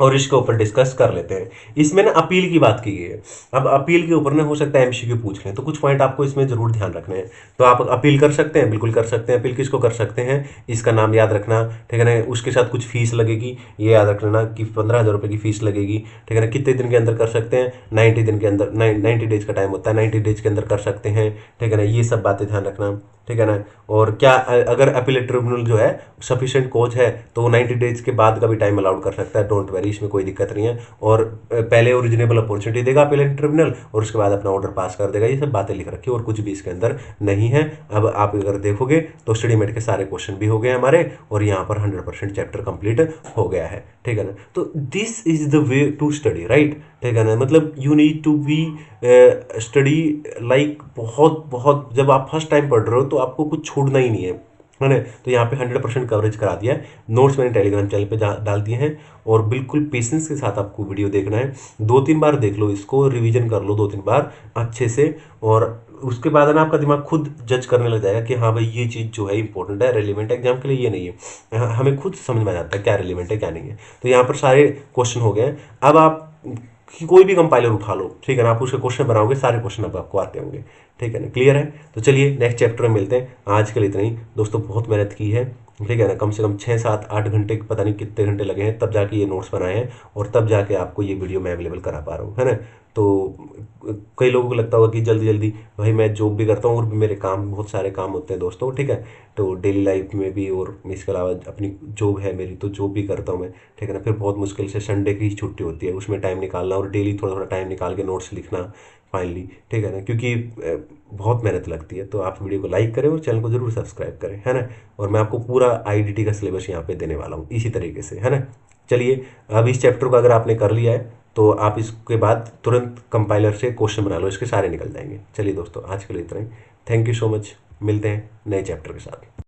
और इसके ऊपर डिस्कस कर लेते हैं। इसमें ना अपील की बात की गई है। अब अपील के ऊपर ना हो सकता है एमसीक्यू पूछ लें, तो कुछ पॉइंट आपको इसमें जरूर ध्यान रखने हैं। तो आप अपील कर सकते हैं, बिल्कुल कर सकते हैं। अपील किसको कर सकते हैं, इसका नाम याद रखना, ठीक है ना, उसके साथ कुछ फीस लगेगी, ये याद रखना कि 15,000 रुपये की फीस लगेगी, ठीक है ना। कितने दिन के अंदर कर सकते हैं, 90 दिन के अंदर, 90 डेज का टाइम होता है, 90 डेज के अंदर कर सकते हैं, ठीक है ना, ये सब बातें ध्यान रखना, ठीक है ना। और क्या अगर अपीलेट ट्रिब्यूनल जो है सफिशिएंट कोच है तो वो 90 डेज के बाद का भी टाइम अलाउड कर सकता है, डोंट वेरी, इसमें कोई दिक्कत नहीं है। और पहले ओरिजिनेबल अपॉर्चुनिटी देगा अपीलेट ट्रिब्यूनल और उसके बाद अपना ऑर्डर पास कर देगा, ये सब बातें लिख रखी है और कुछ भी इसके अंदर नहीं है। अब आप अगर देखोगे तो स्टडी मेट के सारे क्वेश्चन भी हो गए हमारे और यहाँ पर 100% चैप्टर कंप्लीट हो गया है, ठीक है ना। तो this is the way to study, right, ठीक है ना। मतलब you need to be study like बहुत बहुत, जब आप फर्स्ट टाइम पढ़ रहे हो तो आपको कुछ छोड़ना ही नहीं है ना। तो यहाँ पे 100% कवरेज करा दिया है, नोट्स मैंने टेलीग्राम चैनल पे डाल दिए हैं और बिल्कुल पेशेंस के साथ आपको वीडियो देखना है। 2-3 बार देख लो इसको, रिवीजन कर लो 2-3 बार अच्छे से, और उसके बाद ना आपका दिमाग खुद जज करने लग जाएगा कि हाँ भाई ये चीज़ जो है इंपॉर्टेंट है, रेलिवेंट है एग्जाम के लिए, ये नहीं है, हमें खुद समझ में आ जाता है क्या रेलिवेंट है क्या नहीं है। तो यहाँ पर सारे क्वेश्चन हो गए हैं। अब आप कोई भी कंपाइलर उठा लो, ठीक है ना, आप उसके क्वेश्चन बनाओगे, सारे क्वेश्चन अब आपको आते होंगे, ठीक है ना, क्लियर है। तो चलिए नेक्स्ट चैप्टर में मिलते हैं, आज के लिए इतना ही दोस्तों। बहुत मेहनत की है, ठीक है ना, कम से कम 6-7-8 घंटे, पता नहीं कितने घंटे लगे हैं, तब जाके ये नोट्स बनाए हैं और तब जाके आपको ये वीडियो मैं अवेलेबल करा पा रहा हूँ, है ना। तो कई लोगों को लगता होगा कि जल्दी जल्दी, भाई मैं जॉब भी करता हूँ और भी मेरे काम, बहुत सारे काम होते हैं दोस्तों, ठीक है। तो डेली लाइफ में भी और इसके अलावा अपनी जॉब है मेरी, तो जॉब भी करता हूँ मैं, ठीक है ना। फिर बहुत मुश्किल से संडे की ही छुट्टी होती है, उसमें टाइम निकालना और डेली थोड़ा थोड़ा टाइम निकाल के नोट्स लिखना फाइनली, ठीक है ना, क्योंकि बहुत मेहनत लगती है। तो आप वीडियो को लाइक करें और चैनल को जरूर सब्सक्राइब करें, है ना। और मैं आपको पूरा IDT का सिलेबस यहाँ पे देने वाला हूँ इसी तरीके से, है ना। चलिए, अब इस चैप्टर को अगर आपने कर लिया है तो आप इसके बाद तुरंत कंपाइलर से क्वेश्चन बना लो, इसके सारे निकल जाएंगे। चलिए दोस्तों, आज के लिए इतना ही। थैंक यू सो मच, मिलते हैं नए चैप्टर के साथ।